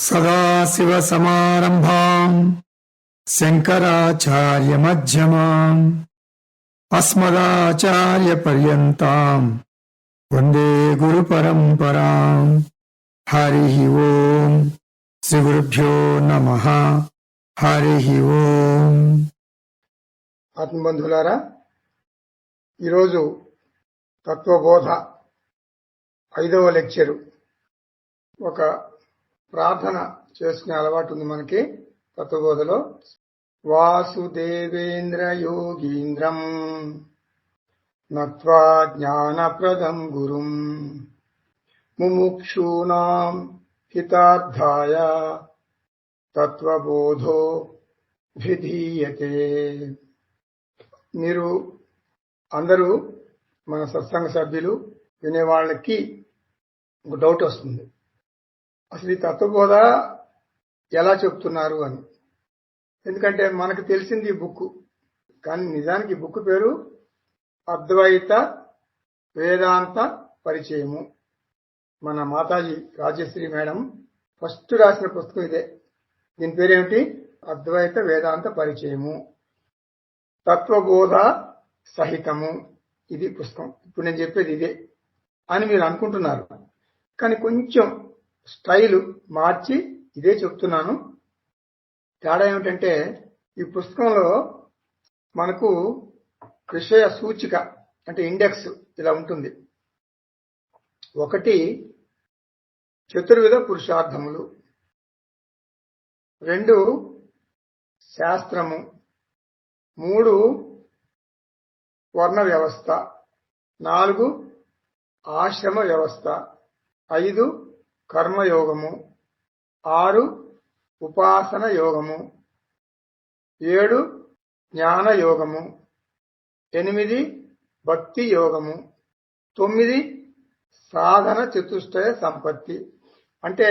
సదాశివసమారంభాం శంకరాచార్యమధ్యమాం అస్మదాచార్యపర్యంతాం వందే గురుపరంపరాం. హరి ఓం. శ్రీ గురుభ్యో నమః. హరి ఓం. ఆత్మబంధువులారా, ఈరోజు తత్వబోధ 5వ లెక్చరు. ఒక ప్రార్థన చేసుకునే అలవాటు ఉంది మనకి తత్వబోధలో. వాసుదేవేంద్ర యోగీంద్రం నత్వా జ్ఞానప్రదం గురుం ముముక్షూనాం హితార్థాయ తత్వబోధో విధీయతే. మీరు అందరూ మన సత్సంగ సభ్యులు వినేవాళ్ళకి ఒక డౌట్ వస్తుంది, అసలు ఈ తత్వబోధ ఎలా చెప్తున్నారు అని. ఎందుకంటే మనకు తెలిసింది ఈ బుక్, కానీ నిజానికి ఈ బుక్ పేరు అద్వైత వేదాంత పరిచయము. మన మాతాజీ రాజశ్రీ మేడం ఫస్ట్ రాసిన పుస్తకం ఇదే. దీని పేరేమిటి? అద్వైత వేదాంత పరిచయము, తత్వబోధ సహితము. ఇది పుస్తకం. ఇప్పుడు నేను చెప్పేది ఇదే అని మీరు అనుకుంటున్నారు, కానీ కొంచెం స్టైల్ మార్చి ఇదే చెప్తున్నాను. తేడా ఏమిటంటే, ఈ పుస్తకంలో మనకు విషయ సూచిక అంటే ఇండెక్స్ ఇలా ఉంటుంది. 1 చతుర్విధ పురుషార్థములు, 2 శాస్త్రము, 3 వర్ణ వ్యవస్థ, 4 ఆశ్రమ వ్యవస్థ, 5 కర్మయోగము, 6 ఉపాసన యోగము, 7 జ్ఞాన యోగము, 8 భక్తి యోగము, 9 సాధన చతుష్టయ సంపత్తి. అంటే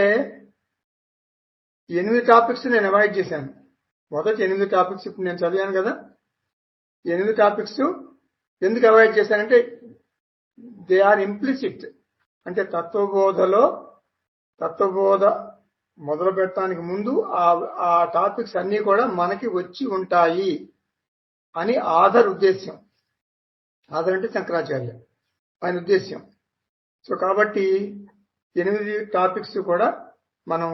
8 టాపిక్స్ నేను అవాయిడ్ చేశాను. మొదటి 8 టాపిక్స్ ఇప్పుడు నేను చదివాను కదా. 8 టాపిక్స్ ఎందుకు అవాయిడ్ చేశానంటే, దే ఆర్ ఇంప్లిసిట్. అంటే తత్వబోధ మొదలు పెట్టడానికి ముందు ఆ టాపిక్స్ అన్ని కూడా మనకి వచ్చి ఉంటాయి అని ఆధర్ ఉద్దేశ్యం. ఆధర్ అంటే శంకరాచార్య, ఆయన ఉద్దేశ్యం. సో కాబట్టి 8 టాపిక్స్ కూడా మనం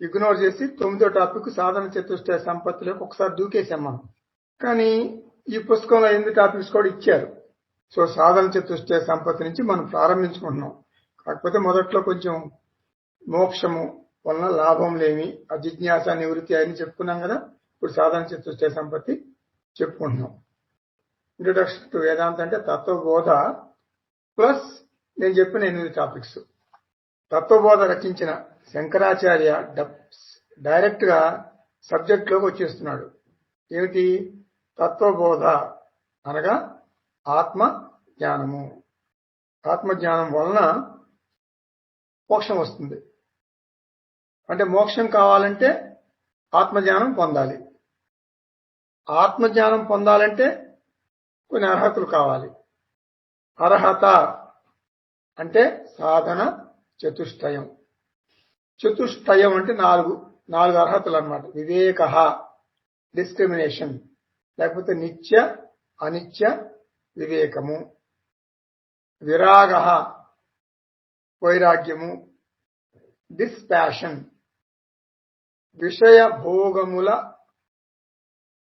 ఇగ్నోర్ చేసి 9వ టాపిక్ సాధన చతుష్టయ సంపత్తిలోకి ఒకసారి దూకేశాం మనం. కానీ ఈ పుస్తకంలో 8 టాపిక్స్ కూడా ఇచ్చారు. సో సాధన చతుష్టయ సంపత్తి నుంచి మనం ప్రారంభించుకుంటున్నాం. కాకపోతే మొదట్లో కొంచెం మోక్షము వలన లాభం లేమి, అజిజ్ఞాస నివృత్తి అని చెప్పుకున్నాం కదా. ఇప్పుడు సాధన చతుష్టయ సంపత్తి చెప్పుకుంటున్నాం. ఇంట్రొడక్షన్ టు వేదాంత అంటే తత్వబోధ ప్లస్ నేను చెప్పిన 8 టాపిక్స్. తత్వబోధ రచించిన శంకరాచార్య డైరెక్ట్ గా సబ్జెక్ట్ లోకి వచ్చేస్తున్నాడు. ఏమిటి? తత్వబోధ అనగా ఆత్మ జ్ఞానము. ఆత్మజ్ఞానం వలన మోక్షం వస్తుంది. అంటే మోక్షం కావాలంటే ఆత్మజ్ఞానం పొందాలి. ఆత్మజ్ఞానం పొందాలంటే కొన్ని అర్హతలు కావాలి. అర్హత అంటే సాధన చతుష్టయం. చతుష్టయం అంటే 4 అర్హతలు అన్నమాట. వివేక, డిస్క్రిమినేషన్, లేకపోతే నిత్య అనిత్య వివేకము, విరాగ వైరాగ్యము, డిస్పాషన్ విషయ భోగముల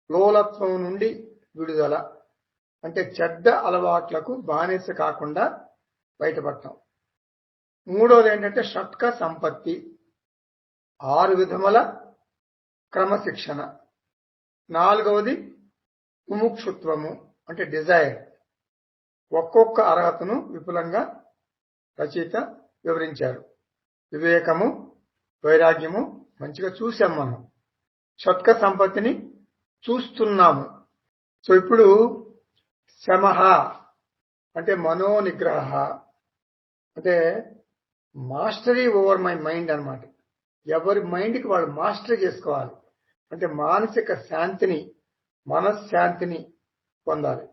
లోలత్వం నుండి విడుదల, అంటే చెడ్డ అలవాట్లకు బానిస కాకుండా బయటపడటం. 3వది ఏంటంటే షట్క సంపత్తి, 6 విధముల క్రమశిక్షణ. 4వది ముముక్షుత్వము అంటే డిజైర్. ఒక్కొక్క అర్హతను విపులంగా రచయిత వివరించారు. వివేకము, వైరాగ్యము మంచిగా చూసాం మనం. షట్క సంపత్తిని చూస్తున్నాము. సో ఇప్పుడు శమః అంటే మనోనిగ్రహ, అంటే మాస్టరీ ఓవర్ మై మైండ్ అన్నమాట. ఎవరి మైండ్కి వాళ్ళు మాస్టరీ చేసుకోవాలి. అంటే మానసిక శాంతిని, మనశ్శాంతిని పొందాలి.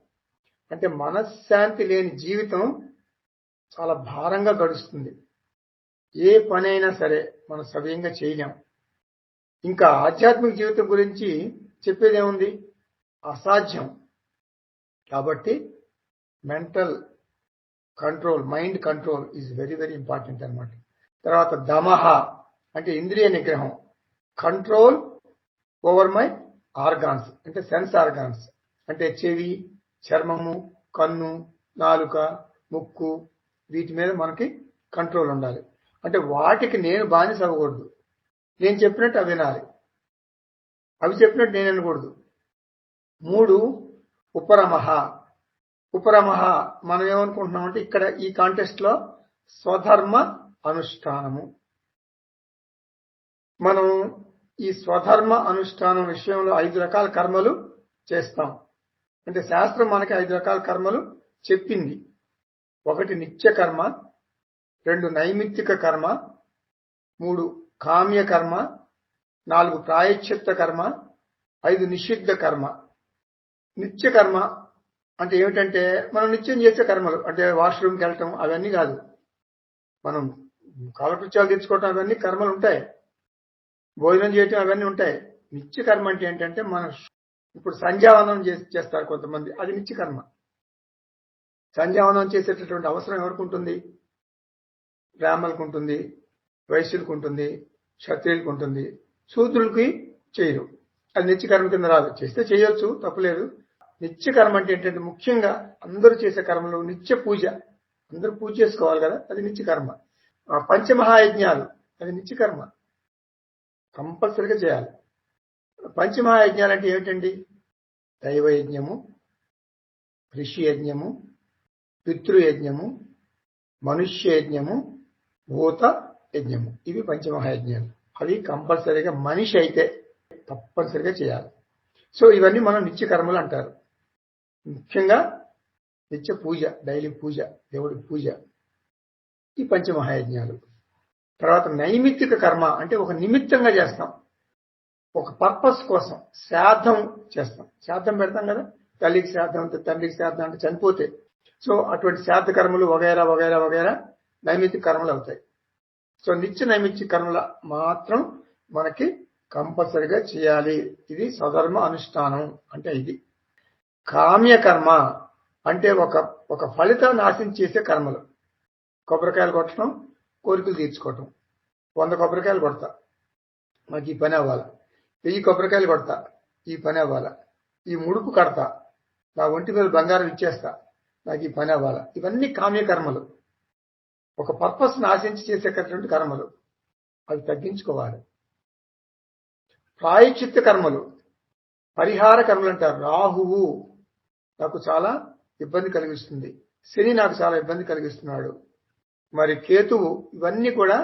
అంటే మనశ్శాంతి లేని జీవితం చాలా భారంగా గడుస్తుంది. ఏ పనైనా సరే మనం సవ్యంగా చేయలేం. ఇంకా ఆధ్యాత్మిక జీవితం గురించి చెప్పేదేముంది, అసాధ్యం. కాబట్టి mental control, mind control is very very important అన్నమాట. తర్వాత దమహ అంటే ఇంద్రియ నిగ్రహం, కంట్రోల్ ఓవర్ మై ఆర్గాన్స్ అంటే సెన్స్ ఆర్గాన్స్ అంటే చెవి, చర్మము, కన్ను, నాలుక, ముక్కు, వీటి మీద మనకి కంట్రోల్ ఉండాలి. అంటే వాటికి నేను బానిస అవ్వకూడదు. నేను చెప్పినట్టు అవి వినాలి, అవి చెప్పినట్టు నేను వినకూడదు. 3 ఉపరమహ. ఉపరమహ మనం ఏమనుకుంటున్నామంటే ఇక్కడ ఈ కాంటెస్ట్ లో స్వధర్మ అనుష్ఠానము. మనం ఈ స్వధర్మ అనుష్ఠానం విషయంలో 5 రకాల కర్మలు చేస్తాం. అంటే శాస్త్రం మనకి 5 రకాల కర్మలు చెప్పింది. 1 నిత్య కర్మ, 2 నైమిత్తిక కర్మ, 3 కామ్య కర్మ, 4 ప్రాయశ్చిత్త కర్మ, 5 నిషిద్ధ కర్మ. నిత్య కర్మ అంటే ఏమిటంటే మనం నిత్యం చేసే కర్మలు, అంటే వాష్రూమ్కి వెళ్ళటం అవన్నీ కాదు. మనం కాలకృత్యాలు తెచ్చుకోవటం అవన్నీ కర్మలు ఉంటాయి, భోజనం చేయటం అవన్నీ ఉంటాయి. నిత్య కర్మ అంటే ఏంటంటే మనం ఇప్పుడు సంధ్యావందనం చేస్తారు కొంతమంది, అది నిత్య కర్మ. సంధ్యావందనం చేసేటటువంటి అవసరం ఎవరికి ఉంటుంది? బ్రాహ్మణులకు ఉంటుంది, వైశ్యులకు ఉంటుంది, క్షత్రియులకు ఉంటుంది, శూద్రులకి చేయరు. అది నిత్య కర్మ కింద రాదు. చేస్తే చేయొచ్చు, తప్పులేదు. నిత్య కర్మ అంటే ఏంటంటే ముఖ్యంగా అందరూ చేసే కర్మలు నిత్య పూజ, అందరూ పూజ చేసుకోవాలి కదా, అది నిత్య కర్మ. పంచమహాయజ్ఞాలు అది నిత్య కర్మ, కంపల్సరిగా చేయాలి. పంచమహాయజ్ఞాలు అంటే ఏమిటండి? దైవయజ్ఞము, ఋషి యజ్ఞము, పితృయజ్ఞము, మనుష్య యజ్ఞము, భూత యజ్ఞము. ఇవి పంచమహాయజ్ఞాలు. అవి కంపల్సరీగా మనిషి అయితే తప్పనిసరిగా చేయాలి. సో ఇవన్నీ మనం నిత్య కర్మలు అంటారు. ముఖ్యంగా నిత్య పూజ, డైలీ పూజ, దేవుడికి పూజ, ఈ పంచమహాయజ్ఞాలు. తర్వాత నైమిత్తిక కర్మ అంటే ఒక నిమిత్తంగా చేస్తాం, ఒక పర్పస్ కోసం. శ్రాద్ధం చేస్తాం, శ్రాద్ధం పెడతాం కదా, తల్లికి శ్రాద్ధం, తండ్రికి శ్రాద్ధం అంటే చనిపోతే. సో అటువంటి శ్రాద్ధ కర్మలు వగైరా వగైరా వగైరా నైమిత్తిక కర్మలు అవుతాయి. సో నిత్య నైమిత్తిక కర్మల మాత్రం మనకి కంపల్సరిగా చేయాలి. ఇది స్వధర్మ అనుష్ఠానం అంటే ఇది. కామ్య కర్మ అంటే ఒక ఫలితాన్ని ఆశించి చేసే కర్మలు. కొబ్బరికాయలు కొట్టడం, కోరికలు తీర్చుకోవటం. 100 కొబ్బరికాయలు కొడతా, నాకు ఈ పని అవ్వాలా. 1000 కొబ్బరికాయలు కొడతా, ఈ పని అవ్వాలా. ఈ ముడుపు కడతా, నా ఒంటి మీద బంగారం ఇచ్చేస్తా, నాకు ఈ పని అవ్వాలా. ఇవన్నీ కామ్య కర్మలు, ఒక పర్పస్ ని ఆశించి చేసేటటువంటి కర్మలు. అవి తగ్గించుకోవాలి. ప్రాయశ్చిత్త కర్మలు, పరిహార కర్మలు అంటారు. రాహువు నాకు చాలా ఇబ్బంది కలిగిస్తుంది, శని నాకు చాలా ఇబ్బంది కలిగిస్తున్నాడు, మరి కేతువు, ఇవన్నీ కూడా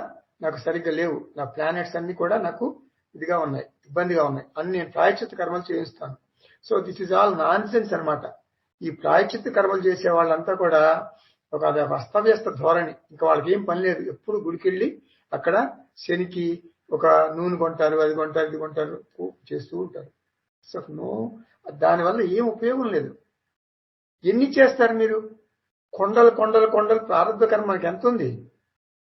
నాకు సరిగ్గా లేవు, నా ప్లానెట్స్ అన్ని కూడా నాకు ఇదిగా ఉన్నాయి, ఇబ్బందిగా ఉన్నాయి అని నేను ప్రాయశ్చిత్త కర్మలు చేయిస్తాను. So this is all non sense అనమాట. ఈ ప్రాయశ్చిత్త కర్మలు చేసే వాళ్ళంతా కూడా ఒక అస్తవ్యస్త ధోరణి. ఇంకా వాళ్ళకి ఏం పని లేదు, ఎప్పుడు గుడికెళ్ళి అక్కడ శనికి ఒక నూనె కొంటారు, అది కొంటారు, ఇది కొంటారు, చేస్తూ ఉంటారు. సో నో, దానివల్ల ఏం ఉపయోగం లేదు. ఎన్ని చేస్తారు మీరు? కొండలు కొండలు కొండలు ప్రారంభ కర్మ మనకి ఎంత ఉంది?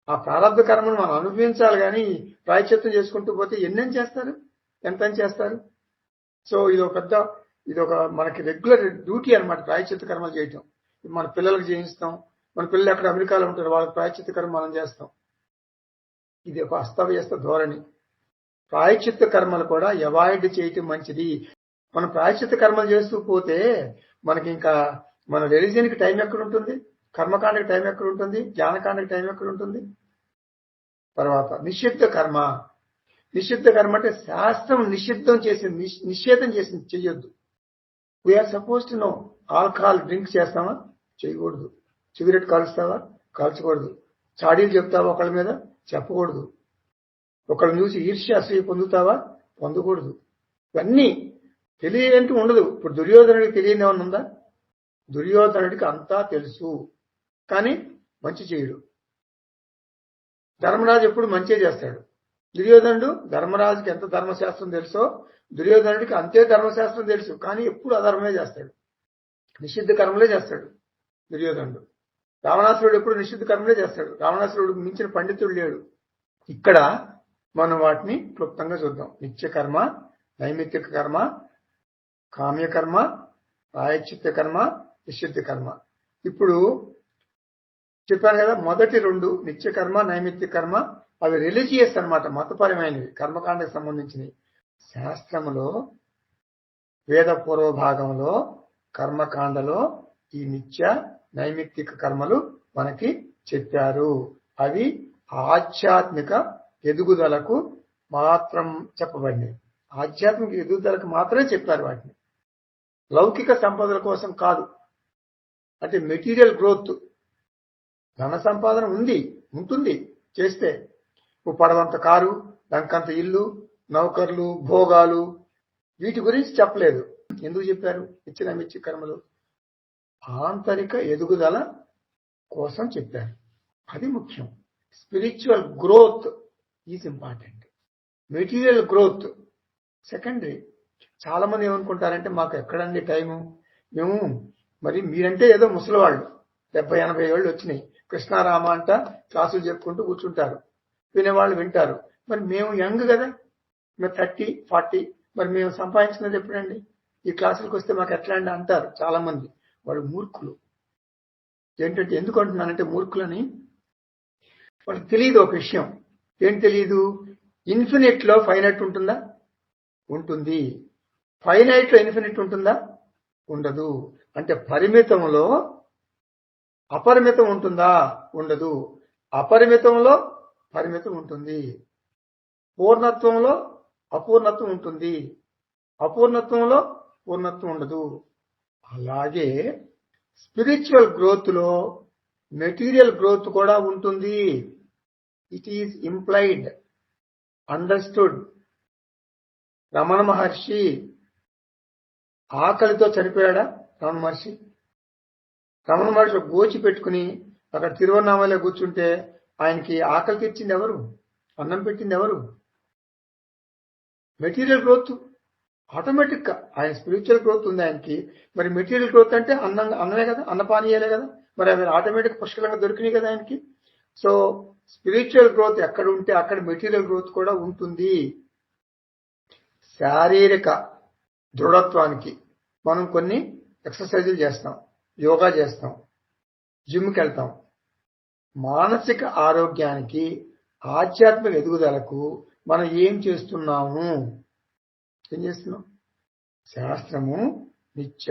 ఆ ప్రారంభ కర్మను మనం అనుభవించాలి, కానీ ప్రాయశ్చిత్తం చేసుకుంటూ పోతే ఎన్నని చేస్తారు, ఎంత చేస్తారు? సో ఇది ఒక మనకి రెగ్యులర్ డ్యూటీ అనమాట, ప్రాయశ్చిత్త కర్మలు చేయటం. మన పిల్లలకు చేయిస్తాం, మన పిల్లలు ఎక్కడ అమెరికాలో ఉంటారు, వాళ్ళకి ప్రాయశ్చిత్త కర్మ మనం చేస్తాం. ఇది ఒక అస్తవ్యస్త ధోరణి. ప్రాయశ్చిత్త కర్మలు కూడా అవాయిడ్ చేయటం మంచిది. మనం ప్రాయశ్చిత్త కర్మలు చేస్తూ పోతే మనకి ఇంకా మన రిలీజియన్కి టైం ఎక్కడ ఉంటుంది, కర్మకాండకి టైం ఎక్కడ ఉంటుంది, జ్ఞానకాండకి టైం ఎక్కడ ఉంటుంది? తర్వాత నిషిద్ధ కర్మ. నిషిద్ధ కర్మ అంటే శాస్త్రం నిషిద్ధం చేసింది, నిషేధం చేసింది, చెయ్యొద్దు. We are suppose to know. Alcohol drink చేస్తావా? చేయకూడదు. సిగరెట్ కాలుస్తావా? కాల్చకూడదు. చాడీలు చెప్తావా ఒకళ్ళ మీద? చెప్పకూడదు. ఒకళ్ళని చూసి ఈర్ష్య అసూయ పొందుతావా? పొందకూడదు. ఇవన్నీ తెలియంటూ ఉండదు. ఇప్పుడు దుర్యోధనుడికి తెలియని ఏమన్నా ఉందా? దుర్యోధనుడికి అంతా తెలుసు, కానీ మంచి చేయడు. ధర్మరాజు ఎప్పుడు మంచి చేస్తాడు. దుర్యోధనుడు, ధర్మరాజుకి ఎంత ధర్మశాస్త్రం తెలుసో దుర్యోధనుడికి అంతే ధర్మశాస్త్రం తెలుసు, కానీ ఎప్పుడు అధర్మమే చేస్తాడు, నిషిద్ధ కర్మలే చేస్తాడు దుర్యోధనుడు. రావణాసురుడు ఎప్పుడు నిషిద్ధ కర్మలే చేస్తాడు. రావణాసురుడు మించిన పండితుడు లేడు. ఇక్కడ మనం వాటిని క్లుప్తంగా చూద్దాం. నిత్య కర్మ, నైమిత్తిక కర్మ, కామ్యకర్మ, ప్రాయశ్చిత్త కర్మ, విశుద్ధ కర్మ. ఇప్పుడు చెప్పాను కదా, మొదటి 2 నిత్య కర్మ, నైమిత్తిక కర్మ అవి రిలీజియస్ అన్నమాట, మతపరమైనవి, కర్మకాండకు సంబంధించినవి. శాస్త్రములో వేద పూర్వ భాగంలో కర్మకాండలో ఈ నిత్య నైమిత్తిక కర్మలు మనకి చెప్పారు. అవి ఆధ్యాత్మిక ఎదుగుదలకు మాత్రం చెప్పబడినవి. ఆధ్యాత్మిక ఎదుగుదలకు మాత్రమే చెప్పారు వాటిని, లౌకిక సంపదల కోసం కాదు. అంటే మెటీరియల్ గ్రోత్, ధన సంపాదన ఉంటుంది చేస్తే. పడవంత కారు, డంకంత ఇల్లు, నౌకర్లు, భోగాలు, వీటి గురించి చెప్పలేదు. ఎందుకు చెప్పారు? ఇచ్చిన మిచ్చి కర్మలు ఆంతరిక ఎదుగుదల కోసం చెప్పారు. అది ముఖ్యం. Spiritual growth is important, material growth secondary. చాలా మంది ఏమనుకుంటారంటే, మాకు ఎక్కడండి టైము, మేము మరి మీరంటే ఏదో ముసలివాళ్ళు 70-80 ఏళ్ళు వచ్చినాయి, కృష్ణారామ అంట క్లాసులు చెప్పుకుంటూ కూర్చుంటారు, వినేవాళ్ళు వింటారు. మరి మేము యంగ్ కదా, మేము 30-40, మరి మేము సంపాదించినది ఎప్పుడండి? ఈ క్లాసులకు వస్తే మాకు ఎట్లా అండి అంటారు చాలా మంది. వాళ్ళు మూర్ఖులు. ఏంటంటే, ఎందుకు అంటున్నానంటే మూర్ఖులని, వాళ్ళకి తెలియదు ఒక విషయం. ఏం తెలియదు? ఇన్ఫినిట్ లో ఫైనైట్ ఉంటుందా? ఉంటుంది. ఫైనైట్ లో ఇన్ఫినిట్ ఉంటుందా? ఉండదు. అంటే పరిమితంలో అపరిమితం ఉంటుందా? ఉండదు. అపరిమితంలో పరిమితం ఉంటుంది. పూర్ణత్వంలో అపూర్ణత్వం ఉంటుంది. అపూర్ణత్వంలో పూర్ణత్వం ఉండదు. అలాగే స్పిరిచువల్ గ్రోత్ లో మెటీరియల్ గ్రోత్ కూడా ఉంటుంది. It is implied, understood. Ramana Maharshi ఆకలితో చనిపోయాడా? రమణ మహర్షి ఒక గోచి పెట్టుకుని అక్కడ తిరువన్నామలో కూర్చుంటే ఆయనకి ఆకలి తెచ్చింది ఎవరు? అన్నం పెట్టింది ఎవరు? Material growth. ఆటోమేటిక్ గా ఆయన స్పిరిచువల్ గ్రోత్ ఉంది ఆయనకి. మరి మెటీరియల్ గ్రోత్ అంటే అన్నమే కదా, అన్నపానీయాలే కదా. మరి అవి ఆటోమేటిక్ పుష్కలంగా దొరికినాయి కదా ఆయనకి. సో స్పిరిచువల్ గ్రోత్ ఎక్కడ ఉంటే అక్కడ మెటీరియల్ గ్రోత్ కూడా ఉంటుంది. శారీరక దృఢత్వానికి మనం కొన్ని ఎక్సర్సైజులు చేస్తాం, యోగా చేస్తాం, జిమ్కి వెళ్తాం. మానసిక ఆరోగ్యానికి, ఆధ్యాత్మిక ఎదుగుదలకు మనం ఏం చేస్తున్నాము? శాస్త్రము నిత్య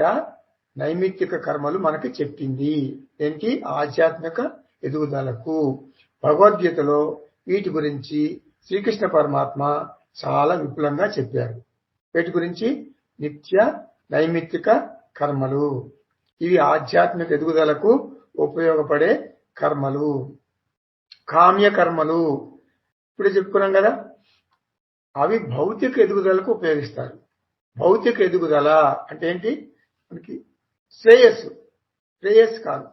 నైమిత్తిక కర్మలు మనకి చెప్పింది. దేనికి? ఆధ్యాత్మిక ఎదుగుదలకు. భగవద్గీతలో వీటి గురించి శ్రీకృష్ణ పరమాత్మ చాలా విపులంగా చెప్పారు. వీటి గురించి నిత్య నైమిత్తిక కర్మలు, ఇవి ఆధ్యాత్మిక ఎదుగుదలకు ఉపయోగపడే కర్మలు. కామ్య కర్మలు ఇప్పుడు చెప్పుకున్నాం కదా, అవి భౌతిక ఎదుగుదలకు ఉపయోగిస్తారు. భౌతిక ఎదుగుదల అంటే ఏంటి? మనకి శ్రేయస్ కాదు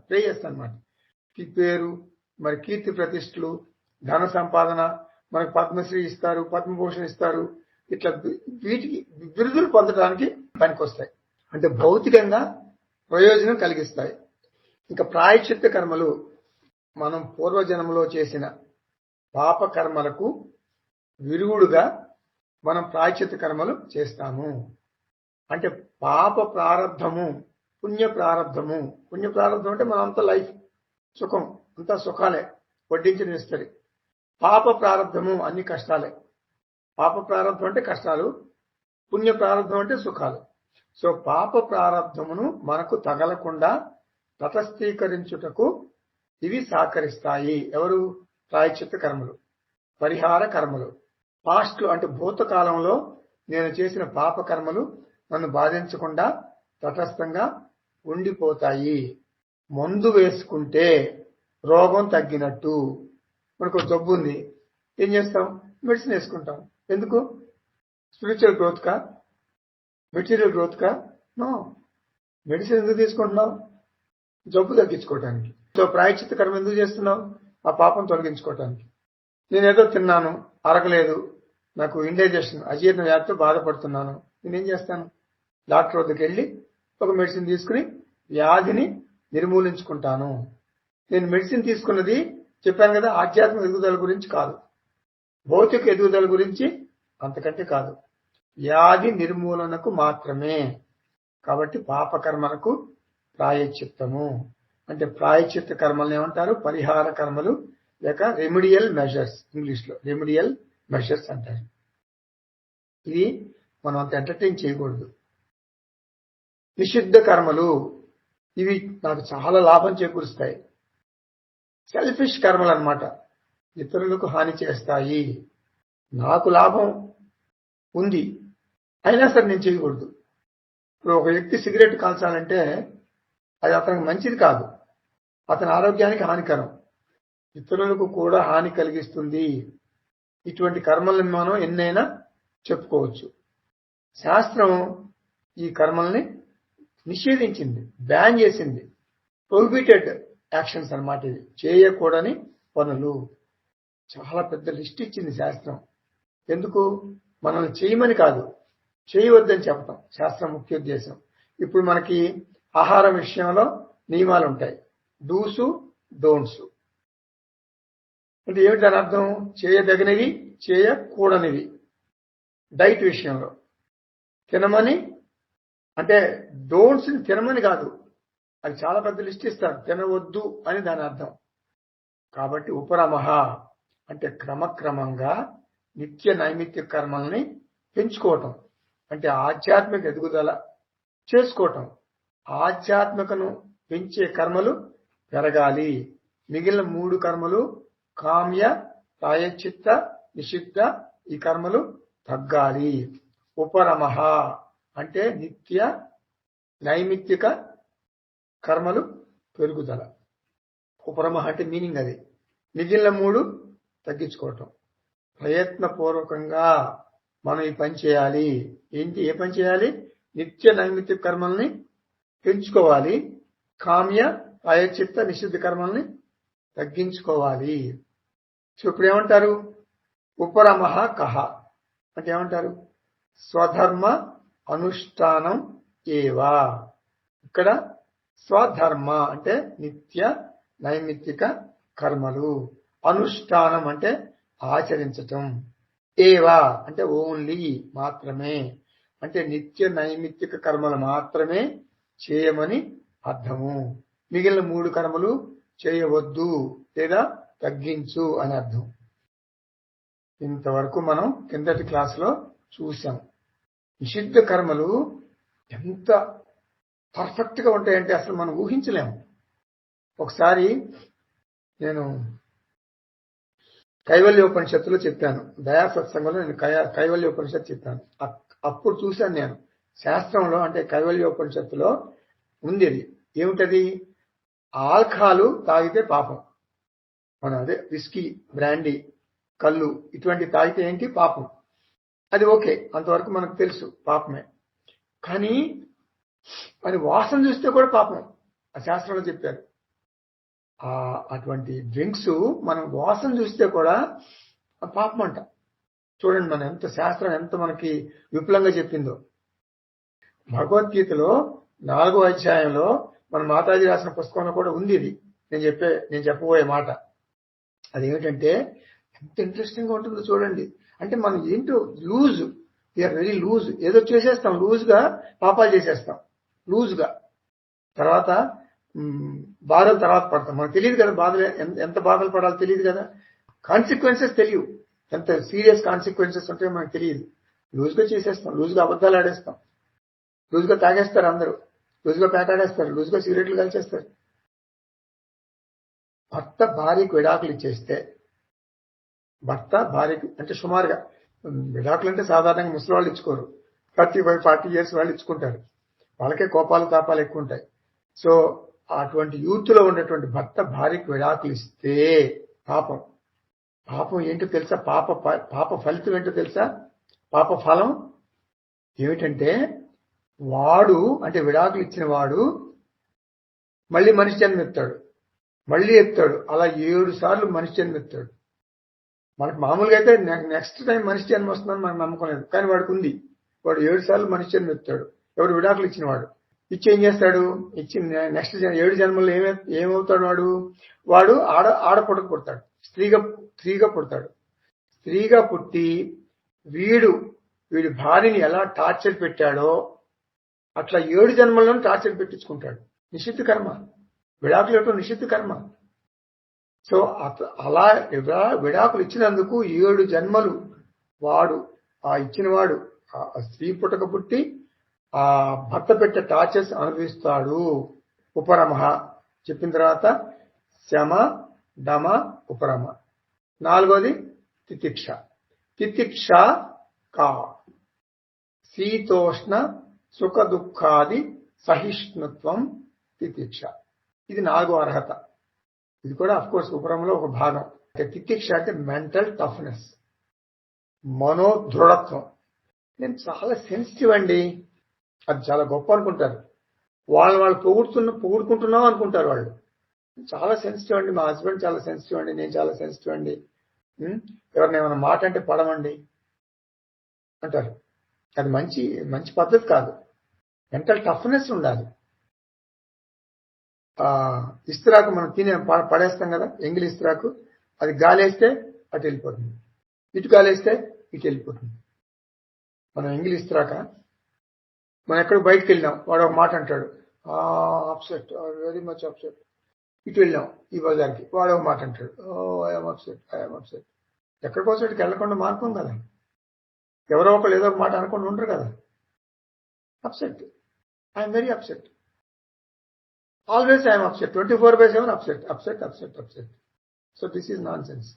ప్రేయస్ అన్నమాట. పేరు, మరి కీర్తి ప్రతిష్టలు, ధన సంపాదన, మనకు పద్మశ్రీ ఇస్తారు, పద్మభూషణ్ ఇస్తారు. ఇట్లా వీటికి బిరుదులు పొందడానికి పనికొస్తాయి. అంటే భౌతికంగా ప్రయోజనం కలిగిస్తాయి. ఇంకా ప్రాయశ్చిత్త కర్మలు మనం పూర్వజన్మలో చేసిన పాప కర్మలకు విరుగుడుగా మనం ప్రాయశ్చిత్త కర్మలు చేస్తాము. అంటే పాప ప్రారంధము, పుణ్య ప్రారంధము. పుణ్య ప్రారంధం అంటే మనం అంతా లైఫ్ సుఖం, అంతా సుఖాలే, వడ్డించిన ఇస్తుంది. పాప ప్రారంధము అన్ని కష్టాలే. పాప ప్రారంధం అంటే కష్టాలు, పుణ్య ప్రారంధం అంటే సుఖాలు. సో పాప ప్రారంధమును మనకు తగలకుండా తటస్థీకరించుటకు ఇవి సహకరిస్తాయి. ఎవరు? ప్రాయశ్చిత్త కర్మలు, పరిహార కర్మలు. పాస్ట్ అంటే భూతకాలంలో నేను చేసిన పాప కర్మలు నన్ను బాధించకుండా తటస్థంగా ఉండిపోతాయి. మందు వేసుకుంటే రోగం తగ్గినట్టు. మనకు జబ్బు ఉంది, ఏం చేస్తాం? మెడిసిన్ వేసుకుంటాం. ఎందుకు? స్పిరిచువల్ గ్రోత్ కా, మెటీరియల్ గ్రోత్ కా? నో. మెడిసిన్ ఎందుకు తీసుకుంటున్నావు? జబ్బు తగ్గించుకోవటానికి. సో ప్రాయశ్చిత్త కర్మ ఎందుకు చేస్తున్నావు? ఆ పాపం తొలగించుకోవటానికి. నేనేదో తిన్నాను, అరగలేదు, నాకు ఇండైజెషన్, అజీర్ణ వ్యాధితో బాధపడుతున్నాను, నేనేం చేస్తాను? డాక్టర్ వద్దకు వెళ్ళి ఒక మెడిసిన్ తీసుకుని వ్యాధిని నిర్మూలించుకుంటాను. నేను మెడిసిన్ తీసుకున్నది చెప్పాను కదా, ఆధ్యాత్మిక ఎదుగుదల గురించి కాదు, భౌతిక ఎదుగుదల గురించి అంతకంటే కాదు, వ్యాధి నిర్మూలనకు మాత్రమే. కాబట్టి పాపకర్మలకు ప్రాయశ్చిత్తము అంటే ప్రాయశ్చిత్త కర్మలను ఏమంటారు? పరిహార కర్మలు లేక రెమిడియల్ మెజర్స్, ఇంగ్లీష్ లో రెమిడియల్ మెజర్స్ అంటారు. ఇది మనం అంత ఎంటర్టైన్ చేయకూడదు. నిషిద్ధ కర్మలు, ఇవి నాకు చాలా లాభం చేకూరుస్తాయి. సెల్ఫిష్ కర్మలు అన్నమాట, ఇతరులకు హాని చేస్తాయి, నాకు లాభం ఉంది అయినా సరే నేను చేయకూడదు. ఇప్పుడు ఒక వ్యక్తి సిగరెట్ కాల్చాలంటే అది అతనికి మంచిది కాదు, అతని ఆరోగ్యానికి హానికరం, ఇతరులకు కూడా హాని కలిగిస్తుంది. ఇటువంటి కర్మలను మనం ఎన్నైనా చెప్పుకోవచ్చు. శాస్త్రం ఈ కర్మల్ని నిషేధించింది, బ్యాన్ చేసింది. ప్రొహిబిటెడ్ యాక్షన్స్ అన్నమాట, ఇది చేయకూడని పనులు. చాలా పెద్ద లిస్ట్ ఇచ్చింది శాస్త్రం. ఎందుకు? మనల్ని చేయమని కాదు, చేయవద్దని చెప్పటం శాస్త్రం ముఖ్య ఉద్దేశం. ఇప్పుడు మనకి ఆహారం విషయంలో నియమాలు ఉంటాయి, డూసు డోంట్స్. అంటే ఏమిటి దాని అర్థం? చేయదగినవి, చేయకూడనివి. డైట్ విషయంలో తినమని అంటే డోంట్స్ తినమని కాదు, అది చాలా పెద్ద లిస్ట్ ఇస్తారు, తినవద్దు అని దాని అర్థం. కాబట్టి ఉపరమః అంటే క్రమక్రమంగా నిత్య నైమిత్తిక కర్మల్ని పెంచుకోవటం, అంటే ఆధ్యాత్మిక ఎదుగుదల చేసుకోవటం. ఆధ్యాత్మికను పెంచే కర్మలు పెరగాలి. మిగిలిన 3 కర్మలు కామ్య, ప్రాయశ్చిత్త, నిషిద్ధ, ఈ కర్మలు తగ్గాలి. ఉపరమః అంటే నిత్య నైమిత్తిక కర్మలు పెరుగుదల. ఉపరమః అంటే మీనింగ్ అది. మిగిలిన 3 తగ్గించుకోవటం. ప్రయత్నపూర్వకంగా మనం ఈ పని చేయాలి. ఏంటి? ఏ పని చేయాలి? నిత్య నైమిత్తిక కర్మల్ని పెంచుకోవాలి, కామ్య, ప్రాయశ్చిత్త, నిషిద్ధ కర్మల్ని తగ్గించుకోవాలి. సో ఇప్పుడు ఏమంటారు? ఉపరమః కః అంటే ఏమంటారు? స్వధర్మ అనుష్ఠానం ఏవా. ఇక్కడ స్వధర్మ అంటే నిత్య నైమిత్తిక కర్మలు, అనుష్ఠానం అంటే ఆచరించటం, ఏవా అంటే ఓన్లీ మాత్రమే, అంటే నిత్య నైమిత్తిక కర్మలు మాత్రమే చేయమని అర్థము. మిగిలిన 3 కర్మలు చేయవద్దు లేదా తగ్గించు అని అర్థం. ఇంతవరకు మనం కిందటి క్లాసులో చూసాం. నిషిద్ధ కర్మలు ఎంత పర్ఫెక్ట్ గా ఉంటాయంటే అసలు మనం ఊహించలేము. ఒకసారి నేను కైవల్యోపనిషత్తులో చెప్పాను, దయా సత్సంగంలో నేను కైవల్యోపనిషత్తు చెప్పాను. అప్పుడు చూశాను నేను శాస్త్రంలో, అంటే కైవల్యోపనిషత్తులో ఉంది అది. ఏమిటది? ఆల్కహాలు తాగితే పాపం. మనం అదే విస్కీ, బ్రాండీ, కళ్ళు ఇటువంటి తాగితే ఏంటి? పాపం. అది ఓకే, అంతవరకు మనకు తెలుసు పాపమే. కానీ అది వాసన చూస్తే కూడా పాపం, ఆ శాస్త్రంలో చెప్పారు. అటువంటి డ్రింక్స్ మనం వాసన చూస్తే కూడా పాపం అంట. చూడండి మన ఎంత శాస్త్రం ఎంత మనకి విపులంగా చెప్పిందో. భగవద్గీతలో 4వ అధ్యాయంలో మన మాతాజీ రాసిన పుస్తకంలో కూడా ఉంది ఇది. నేను చెప్పబోయే మాట అదేమిటంటే ఎంత ఇంట్రెస్టింగ్ గా ఉంటుందో చూడండి. అంటే మనం ఏంటో లూజ్, వీఆర్ వెరీ లూజ్, ఏదో చేసేస్తాం, లూజ్ గా పాపాలు చేసేస్తాం, లూజ్ గా. తర్వాత బాధలు తర్వాత పడతాం. మనకు తెలియదు కదా బాధలు, ఎంత బాధలు పడాలో తెలియదు కదా, కాన్సిక్వెన్సెస్ తెలియవు, ఎంత సీరియస్ కాన్సిక్వెన్సెస్ ఉంటాయో మనకు తెలియదు. లూజ్ గా చేసేస్తాం, లూజ్ గా అబద్ధాలు ఆడేస్తాం, లూజ్ గా తాగేస్తారు అందరూ, లూజ్ గా పేకాడేస్తారు, లూజ్ గా సిగరెట్లు కలిచేస్తారు. భర్త భార్యకు విడాకులు ఇచ్చేస్తే, భర్త భార్యకు అంటే సుమారుగా విడాకులు అంటే సాధారణంగా ముసలి వాళ్ళు ఇచ్చుకోరు, 35-40 years వాళ్ళు ఇచ్చుకుంటారు, వాళ్ళకే కోపాలు తాపాలు ఎక్కువ ఉంటాయి. సో అటువంటి యూత్ లో ఉన్నటువంటి భర్త భార్యకు విడాకులు ఇస్తే పాపం. పాపం ఏంటో తెలుసా? పాప ఫలితం ఏంటో తెలుసా? పాప ఫలం ఏమిటంటే వాడు, అంటే విడాకులు ఇచ్చిన వాడు మళ్ళీ మనిషి జన్మ ఎత్తాడు, మళ్ళీ ఎత్తాడు, అలా 7 సార్లు మనిషి జన్మ ఎత్తాడు. మనకు మామూలుగా అయితే నెక్స్ట్ టైం మనిషి జన్మ వస్తుందని మనకు నమ్మకం లేదు, కానీ వాడికి ఉంది. వాడు 7 సార్లు మనిషి జన్మ ఎత్తాడు. ఎవడు? విడాకులు ఇచ్చిన వాడు. ఇచ్చి ఏం చేస్తాడు? ఇచ్చి నెక్స్ట్ 7 జన్మల్లో ఏమవుతాడు? వాడు ఆడపుడక పుడతాడు, స్త్రీగా పుడతాడు. స్త్రీగా పుట్టి వీడి భార్యని ఎలా టార్చర్ పెట్టాడో అట్లా 7 జన్మలను టార్చర్ పెట్టించుకుంటాడు. నిషిద్ధ కర్మ. విడాకులు ఇవ్వటం నిషిద్ధ కర్మ. సో అలా విడాకులు ఇచ్చినందుకు 7 జన్మలు వాడు ఇచ్చినవాడు ఆ స్త్రీ పుట్టక పుట్టి ఆ భర్త పెట్టే టార్చర్స్ అనుభవిస్తాడు. ఉపరమ చెప్పిన తర్వాత శమ, డమ, ఉపరమ. 4వది తితిక్ష. తితిక్ష కా శీతోష్ణ సుఖ దుఃఖాది సహిష్ణుత్వం తితిక్ష. ఇది 4వ అర్హత. ఇది కూడా అఫ్ కోర్స్ ఉపరంలో ఒక భాగం. తితిక్ష అంటే మెంటల్ టఫ్నెస్, మనోదృఢత్వం. నేను చాలా సెన్సిటివ్ అండి, అది చాలా గొప్ప అనుకుంటారు. వాళ్ళు పొగుడుకుంటున్నాం అనుకుంటారు. వాళ్ళు చాలా సెన్సిటివ్ అండి, మా హస్బెండ్ చాలా సెన్సిటివ్ అండి, నేను చాలా సెన్సిటివ్ అండి, ఎవరిని ఏమైనా మాట అంటే పడమండి అంటారు. అది మంచి పద్ధతి కాదు. మెంటల్ టఫ్నెస్ ఉండాలి. ఇస్త్రాకు మనం పడేస్తాం కదా, ఎంగిలి ఇస్త్రాకు, అది గాలేస్తే అటు వెళ్ళిపోతుంది, ఇటు గాలేస్తే ఇటు వెళ్ళిపోతుంది. మనం ఎంగిలి ఇస్త్రాక మనం ఎక్కడికి బయటకు వెళ్ళినాం, వాడు ఒక మాట అంటాడు, అప్సెట్, వెరీ మచ్ అప్సెట్. ఇటు వెళ్ళాం ఈ బజార్కి, వాడు ఒక మాట అంటాడు, ఐఎమ్ అప్సెట్. ఎక్కడికోసం ఇటుకి వెళ్ళకుండా మానుకోం కదా, ఎవరో ఒకళ్ళు ఏదో ఒక మాట అనుకుంటూ ఉంటారు కదా. Upset, I'm very upset, always I'm upset, 24/7 upset. So this is non sense.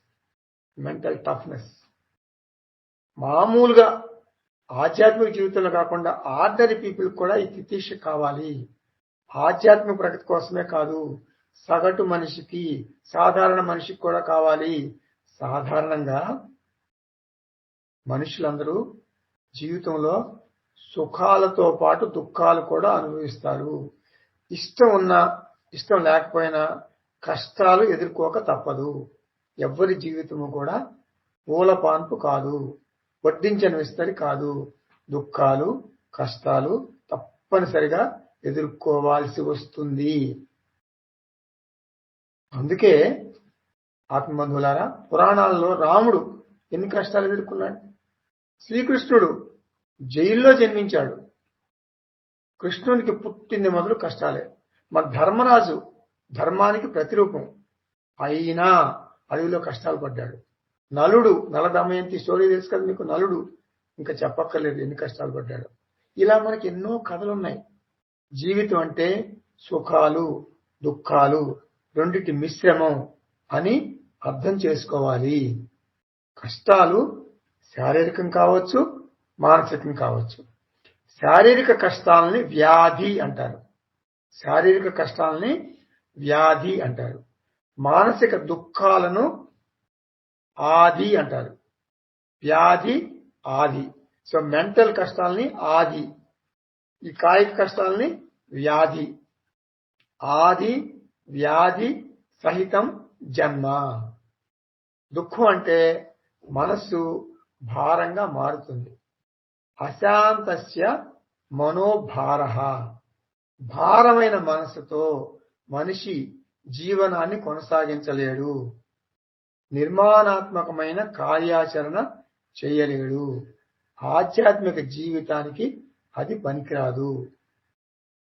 Mental toughness. మామూలుగా ఆధ్యాత్మిక జీవితంలో కాకుండా ఆర్డినరీ పీపుల్ కూడా ఈ తితిక్ష కావాలి. ఆధ్యాత్మిక ప్రగతి కోసమే కాదు, సగటు మనిషికి, సాధారణ మనిషికి కూడా కావాలి. సాధారణంగా మనుషులందరూ జీవితంలో సుఖాలతో పాటు దుఃఖాలు కూడా అనుభవిస్తారు. ఇష్టం ఉన్నా ఇష్టం లేకపోయినా కష్టాలు ఎదుర్కోక తప్పదు. ఎవ్వరి జీవితము కూడా పూలపాన్పు కాదు, వడ్డించని విస్తరి కాదు. దుఃఖాలు, కష్టాలు తప్పనిసరిగా ఎదుర్కోవాల్సి వస్తుంది. అందుకే ఆత్మబంధువులారా, పురాణాల్లో రాముడు ఎన్ని కష్టాలు ఎదుర్కొన్నాడు. శ్రీకృష్ణుడు జైల్లో జన్మించాడు, కృష్ణునికి పుట్టింది మొదలు కష్టాలే. మన ధర్మరాజు ధర్మానికి ప్రతిరూపం, అయినా అడవిలో కష్టాలు పడ్డాడు. నలుడు, నల దమయంతి స్టోరీ తెలుసు కదా మీకు, నలుడు ఇంకా చెప్పక్కర్లేదు ఎన్ని కష్టాలు పడ్డాడు. ఇలా మనకి ఎన్నో కథలు ఉన్నాయి. జీవితం అంటే సుఖాలు దుఃఖాలు రెండిటి మిశ్రమం అని అర్థం చేసుకోవాలి. కష్టాలు శారీరకం కావచ్చు, మానసికం కావచ్చు. శారీరక కష్టాలని వ్యాధి అంటారు. మానసిక దుఃఖాలను ఆది అంటారు. వ్యాధి ఆది. సో మెంటల్ కష్టాలని ఆది, ఈ కాయిక కష్టాలని వ్యాధి. ఆది వ్యాధి సహితం జన్మ. దుఃఖం అంటే మనస్సు భారంగా మారుతుంది. అశాంతస్య మనోభార. భారమైన మనసుతో మనిషి జీవనాన్ని కొనసాగించలేడు, నిర్మాణాత్మకమైన కార్యాచరణ చేయలేడు. ఆధ్యాత్మిక జీవితానికి అది పనికిరాదు.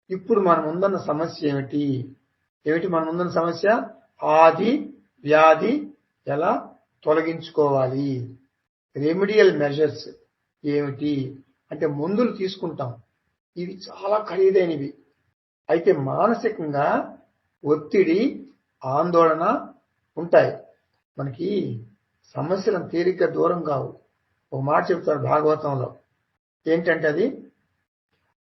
ఇప్పుడు మన ముందున్న సమస్య ఏమిటి? మన ముందున్న సమస్య ఆది వ్యాధి ఎలా తొలగించుకోవాలి. రెమిడియల్ మెజర్స్ ఏమిటి అంటే మందులు తీసుకుంటాం, ఇవి చాలా ఖరీదైనవి. అయితే మానసికంగా ఒత్తిడి, ఆందోళన ఉంటాయి. మనకి సమస్యలను తేలిగ్గా దూరం కావు. ఒక మాట చెప్తారు భాగవతంలో, ఏంటంటే అది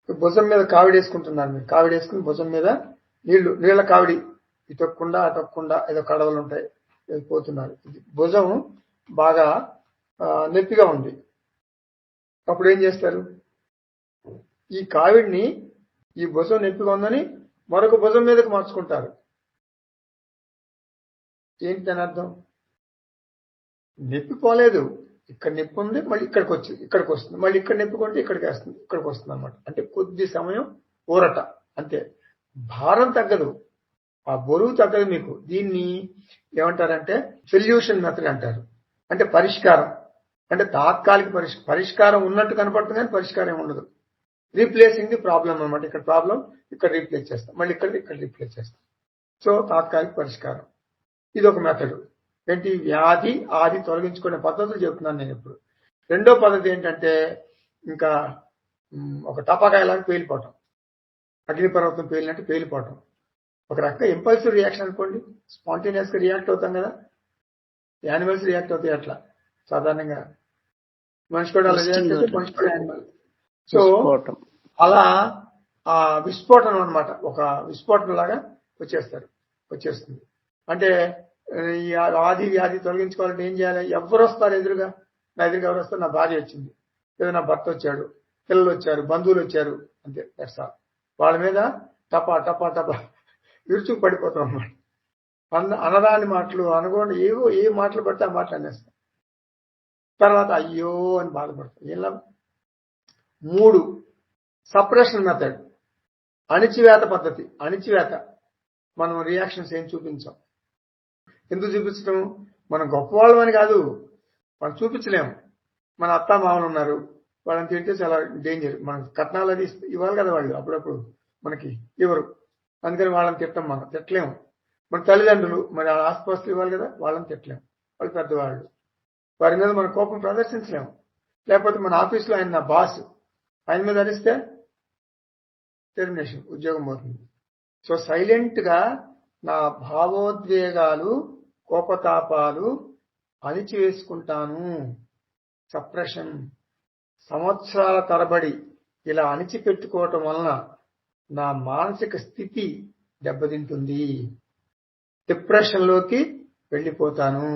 భుజం మీద కావిడేసుకుంటున్నారు. మీరు కావిడేసుకుని భుజం మీద నీళ్ల కావిడి ఇటొక్కకుండా అటొక్కకుండా ఏదో కడవలు ఉంటాయి పోతున్నారు. భుజం బాగా నొప్పిగా ఉంది. అప్పుడు ఏం చేస్తారు? ఈ కావిడిని, ఈ భుజం నొప్పిగా ఉందని మరొక భుజం మీదకి మార్చుకుంటారు. ఏంటి దాని అర్థం? నొప్పి పోలేదు, ఇక్కడ నొప్పి ఉంది, మళ్ళీ ఇక్కడికి వస్తుంది, మళ్ళీ ఇక్కడ నొప్పి కొంటే ఇక్కడికి వస్తుంది, ఇక్కడికి వస్తుంది అనమాట. అంటే కొద్ది సమయం ఊరట. అంతే. భారం తగ్గదు, ఆ బరువు తగ్గదు మీకు. దీన్ని ఏమంటారంటే సొల్యూషన్ మెథడ్ అంటారు. అంటే పరిష్కారం, అంటే తాత్కాలిక పరిష్కారం ఉన్నట్టు కనపడుతుంది కానీ పరిష్కారం ఉండదు. రీప్లేసింగ్ ది ప్రాబ్లం అనమాట. ఇక్కడ ప్రాబ్లం ఇక్కడ రీప్లేస్ చేస్తాం, మళ్ళీ ఇక్కడ రీప్లేస్ చేస్తాం. సో తాత్కాలిక పరిష్కారం ఇది ఒక మెథడ్. ఏంటి? వ్యాధి ఆది తొలగించుకునే పద్ధతులు చెప్తున్నాను నేను ఇప్పుడు. రెండో పద్ధతి ఏంటంటే ఇంకా ఒక టపాకాయలాగా పేలిపోవటం, అగ్నిపర్వతం పేలినట్టు పేలిపోవటం. ఒక రకంగా ఇంపల్సివ్ రియాక్షన్ అనుకోండి, స్పాంటేనియస్ గా రియాక్ట్ అవుతాం కదా, యానిమల్స్ రియాక్ట్ అవుతాయి అట్లా సాధారణంగా. మనిషి కూడా అలా రియాక్ట్ అయితే మనిషి కూడా యానిమల్. సో అలా ఆ విస్ఫోటనం అనమాట, ఒక విస్ఫోటనం లాగా వచ్చేస్తుంది. అంటే ఈ ఆది వ్యాధి తొలగించుకోవాలంటే ఏం చేయాలి? ఎవరు వస్తారు ఎదురుగా? నా ఎదురుగా ఎవరు వస్తారు? నా భార్య వచ్చింది, లేదా నా భర్త వచ్చాడు, పిల్లలు వచ్చారు, బంధువులు వచ్చారు, అంతే. That's all. వాళ్ళ మీద టపా టపా టపా విరుచుకు పడిపోతాం అన్నమాట. అనరాని మాటలు అనుకోండి, ఏ మాటలు పడితే ఆ మాటలు అనేస్తాం. తర్వాత అయ్యో అని బాధపడతాం. ఏం లాభం? 3 సప్రెషన్ మెథడ్, అణిచివేత పద్ధతి. అణిచివేత, మనం రియాక్షన్స్ ఏం చూపించాం. ఎందుకు చూపించడం? మనం గొప్పవాళ్ళం అని కాదు, మనం చూపించలేము. మన అత్త మామలు ఉన్నారు, వాళ్ళని తింటే చాలా డేంజర్. మనకి కట్నాలు అది ఇవ్వాలి కదా, వాళ్ళు అప్పుడప్పుడు మనకి ఇవ్వరు, అందుకని వాళ్ళని మనం తిట్టలేము. మన తల్లిదండ్రులు మరి ఆస్తిపాస్తులు ఇవ్వాలి కదా, వాళ్ళని తిట్టలేము, వాళ్ళు పెద్దవాళ్ళు, వారి మీద మన కోపం ప్రదర్శించలేము. లేకపోతే మన ఆఫీస్లో ఆయన నా బాస్, ఆయన మీద అరిస్తే టెర్మినేషన్, ఉద్యోగం పోతుంది. సో సైలెంట్ గా నా భావోద్వేగాలు కోపతాపాలు అణిచివేసుకుంటాను. సప్రెషన్. సంవత్సరాల తరబడి ఇలా అణిచిపెట్టుకోవటం వలన నా మానసిక స్థితి దెబ్బతింటుంది, డిప్రెషన్లోకి వెళ్ళిపోతాను,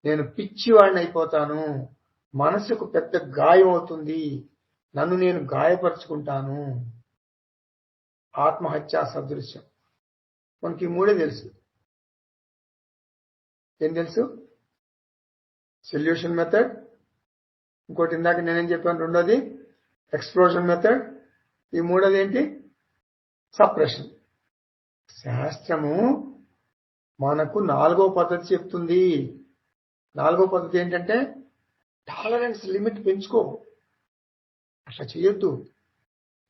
నేను పిచ్చివాడిని అయిపోతాను, మనసుకు పెద్ద గాయం అవుతుంది, నన్ను నేను గాయపరుచుకుంటాను. ఆత్మహత్యా సదృశ్యం. మనకి 3 తెలుసు. ఏం తెలుసు? సొల్యూషన్ మెథడ్, ఇంకోటి ఇందాక నేనేం చెప్పాను, రెండోది ఎక్స్ప్లోజన్ మెథడ్, ఈ మూడోది ఏంటి? సప్రెషన్. శాస్త్రము మనకు 4వ పద్ధతి చెప్తుంది. 4వ పద్ధతి ఏంటంటే టాలరెన్స్ లిమిట్ పెంచుకో, అట్లా చేయొద్దు.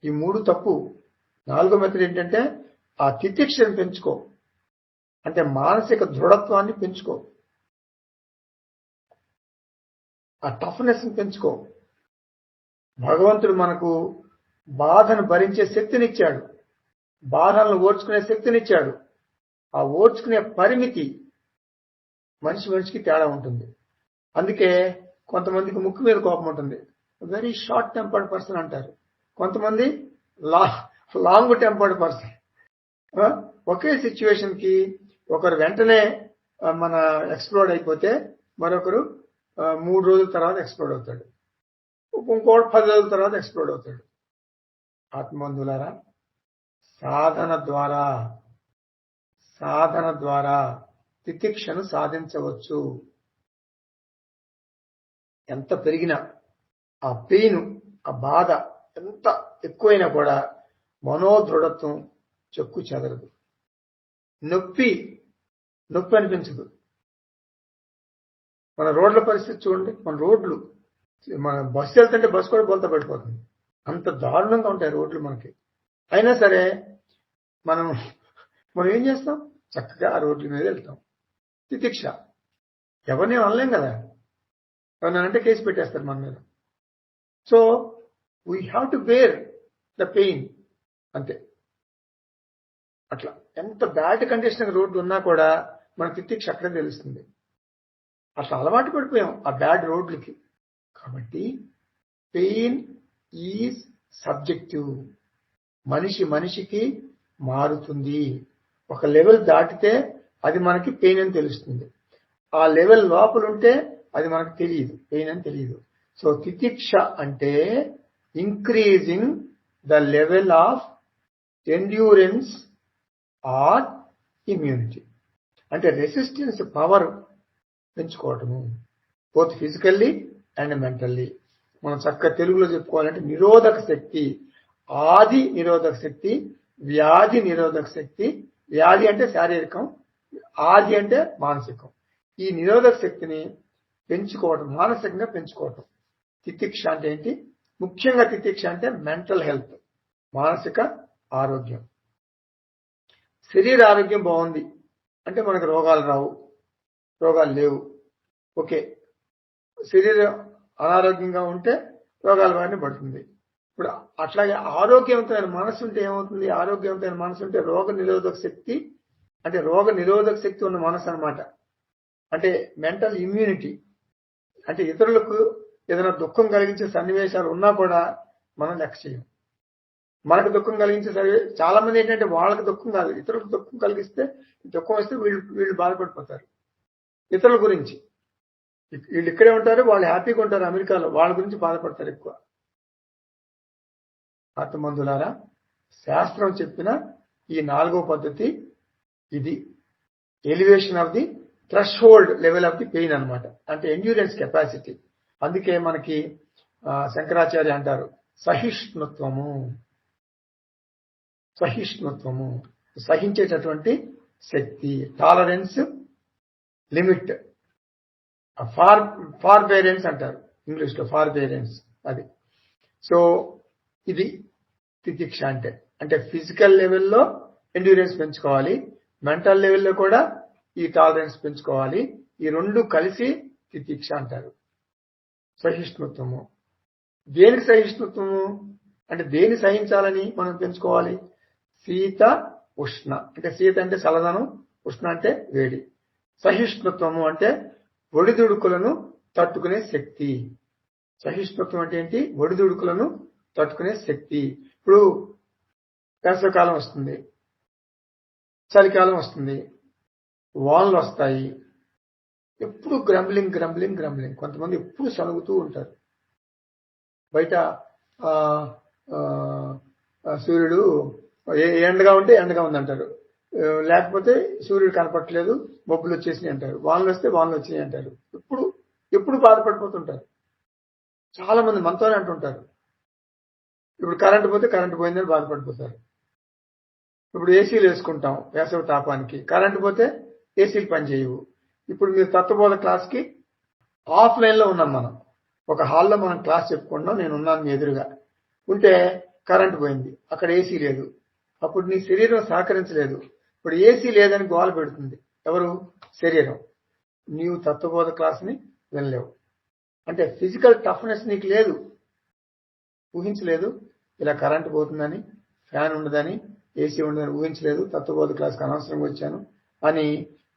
ఈ 3 తప్పు. 4వ మెథడ్ ఏంటంటే ఆ తితిక్షను పెంచుకో, అంటే మానసిక దృఢత్వాన్ని పెంచుకో, ఆ టఫ్నెస్ ని పెంచుకో. భగవంతుడు మనకు బాధను భరించే శక్తినిచ్చాడు, బాధలను ఓర్చుకునే శక్తినిచ్చాడు. ఆ ఓర్చుకునే పరిమితి మనిషికి తేడా ఉంటుంది. అందుకే కొంతమందికి ముక్కు మీద కోపం ఉంటుంది, వెరీ షార్ట్ టెంపర్డ్ పర్సన్ అంటారు. కొంతమంది లాంగ్ టెంపర్డ్ పర్సన్. ఒకే సిచ్యువేషన్ కి ఒకరు వెంటనే మన ఎక్స్ప్లోడ్ అయిపోతే మరొకరు 3 రోజుల తర్వాత ఎక్స్ప్లోడ్ అవుతాడు, ఇంకోటి 10 రోజుల తర్వాత ఎక్స్ప్లోడ్ అవుతాడు. ఆత్మబంధువులారా, సాధన ద్వారా తితిక్షను సాధించవచ్చు. ఎంత పెరిగినా ఆ పెయిన్, ఆ బాధ ఎంత ఎక్కువైనా కూడా మనోదృఢత్వం చెక్కు చెదరదు. నొప్పి అనిపించదు. మన రోడ్ల పరిస్థితి చూడండి, మన బస్సు వెళ్తుంటే బస్సు కూడా బోల్తా పడిపోతుంది, అంత దారుణంగా ఉంటాయి రోడ్లు మనకి. అయినా సరే మనం ఏం చేస్తాం? చక్కగా ఆ రోడ్ల మీద వెళ్తాం. తితిక్ష. ఎవరిని అనలేం కదా, ఎవరినంటే కేసు పెట్టేస్తారు మన మీద. So we have to bear the pain, అంతే. అట్లా ఎంత బ్యాడ్ కండిషన్ రోడ్డు ఉన్నా కూడా మన తితిక్ష అక్కడే తెలుస్తుంది. అట్లా అలవాటు పడిపోయాం ఆ బ్యాడ్ రోడ్లకి. కాబట్టి పెయిన్ ఈజ్ సబ్జెక్టివ్. మనిషికి మారుతుంది. ఒక లెవెల్ దాటితే అది మనకి పెయిన్ అని తెలుస్తుంది, ఆ లెవెల్ లోపల ఉంటే అది మనకు తెలియదు, పెయిన్ అని తెలియదు. సో తితిక్ష అంటే increasing the level of endurance or immunity, అంటే రెసిస్టెన్స్ పవర్ పెంచుకోవటము, బోత్ ఫిజికల్లీ అండ్ మెంటల్లీ. మనం చక్కగా తెలుగులో చెప్పుకోవాలంటే నిరోధక శక్తి, ఆది నిరోధక శక్తి వ్యాధి నిరోధక శక్తి. వ్యాధి అంటే శారీరకం, ఆది అంటే మానసికం. ఈ నిరోధక శక్తిని పెంచుకోవటం, మానసికంగా పెంచుకోవటం. తితిక్ష అంటే ఏంటి? ముఖ్యంగా తితిక్ష అంటే మెంటల్ హెల్త్, మానసిక ఆరోగ్యం. శరీర ఆరోగ్యం బాగుంది అంటే మనకు రోగాలు రావు, రోగాలు లేవు. ఓకే, శరీరం అనారోగ్యంగా ఉంటే రోగాల బారిన పడుతుంది. ఇప్పుడు అట్లాగే ఆరోగ్యవంతమైన మనసు ఉంటే ఏమవుతుంది? ఆరోగ్యవంతమైన మనసు ఉంటే రోగ నిరోధక శక్తి, అంటే రోగ నిరోధక శక్తి ఉన్న మనసు అన్నమాట. అంటే మెంటల్ ఇమ్యూనిటీ. అంటే ఇతరులకు ఏదైనా దుఃఖం కలిగించే సన్నివేశాలు ఉన్నా కూడా మనం లెక్క చేయం. మనకు దుఃఖం కలిగించే చాలా మంది ఏంటంటే వాళ్ళకి దుఃఖం కాదు, ఇతరులకు దుఃఖం కలిగిస్తే, దుఃఖం వస్తే వీళ్ళు బాధపడిపోతారు. ఇతరుల గురించి వీళ్ళు ఇక్కడే ఉంటారు, వాళ్ళు హ్యాపీగా ఉంటారు అమెరికాలో, వాళ్ళ గురించి బాధపడతారు ఎక్కువ. ఆత్మబంధులారా, శాస్త్రం చెప్పిన ఈ 4వ పద్ధతి ఇది. Elevation of the threshold level of the pain అన్నమాట. అంటే ఎండ్యూరెన్స్ కెపాసిటీ. అందుకే మనకి శంకరాచార్య అంటారు సహిష్ణుత్వము. సహిష్ణుత్వము, సహించేటటువంటి శక్తి. Tolerance, limit. ఫార్బేరెన్స్ అంటారు ఇంగ్లీష్ లో, ఫార్బేరెన్స్ అది. సో ఇది తితిక్ష అంటే. అంటే ఫిజికల్ లెవెల్లో ఎండ్యూరెన్స్ పెంచుకోవాలి, మెంటల్ లెవెల్లో కూడా ఈ టాలరెన్స్ పెంచుకోవాలి. ఈ రెండు కలిసి తితిక్ష అంటారు. సహిష్ణుత్వము. దేనికి సహిష్ణుత్వము అంటే దేని సహించాలని మనం పెంచుకోవాలి? శీత ఉష్ణ. అంటే శీత అంటే చల్లదనం, ఉష్ణ అంటే వేడి. సహిష్ణుత్వము అంటే ఒడిదుడుకులను తట్టుకునే శక్తి. సహిష్ణుత్వం అంటే ఏంటి? ఒడిదుడుకులను తట్టుకునే శక్తి. ఇప్పుడు వేసవికాలం వస్తుంది, చలికాలం వస్తుంది, వానలు వస్తాయి. ఎప్పుడు గ్రంబ్లింగ్ గ్రంబ్లింగ్ గ్రంబ్లింగ్. కొంతమంది ఎప్పుడు సనుగుతూ ఉంటారు. బయట సూర్యుడు ఎండగా ఉంటే ఎండగా ఉందంటారు, లేకపోతే సూర్యుడు కనపట్లేదు, మబ్బులు వచ్చేసినాయి అంటారు, వానలు వస్తే వానలు వచ్చినాయి అంటారు. ఎప్పుడు బాధపడిపోతుంటారు. చాలా మంది మనతోనే అంటుంటారు. ఇప్పుడు కరెంటు పోతే కరెంటు పోయిందని బాధపడిపోతారు. ఇప్పుడు ఏసీలు వేసుకుంటాం వేసవి తాపానికి, కరెంటు పోతే ఏసీలు పనిచేయవు. ఇప్పుడు మీరు తత్వబోధ క్లాస్కి ఆఫ్లైన్ లో ఉన్నాం. మనం ఒక హాల్లో మనం క్లాస్ చెప్పుకుంటున్నాం, నేను ఉన్నాను మీ ఎదురుగా. ఉంటే కరెంటు పోయింది, అక్కడ ఏసీ లేదు. అప్పుడు నీ శరీరం సహకరించలేదు. ఇప్పుడు ఏసీ లేదని గోల పెడుతుంది ఎవరు? శరీరం. నీవు తత్వబోధ క్లాస్ని వినలేవు. అంటే ఫిజికల్ టఫ్నెస్ నీకు లేదు, ఊహించలేదు. ఇలా కరెంటు పోతుందని, ఫ్యాన్ ఉండదని, ఏసీ ఉండదని ఊహించలేదు. తత్వబోధ క్లాస్కి అనవసరంగా వచ్చాను అని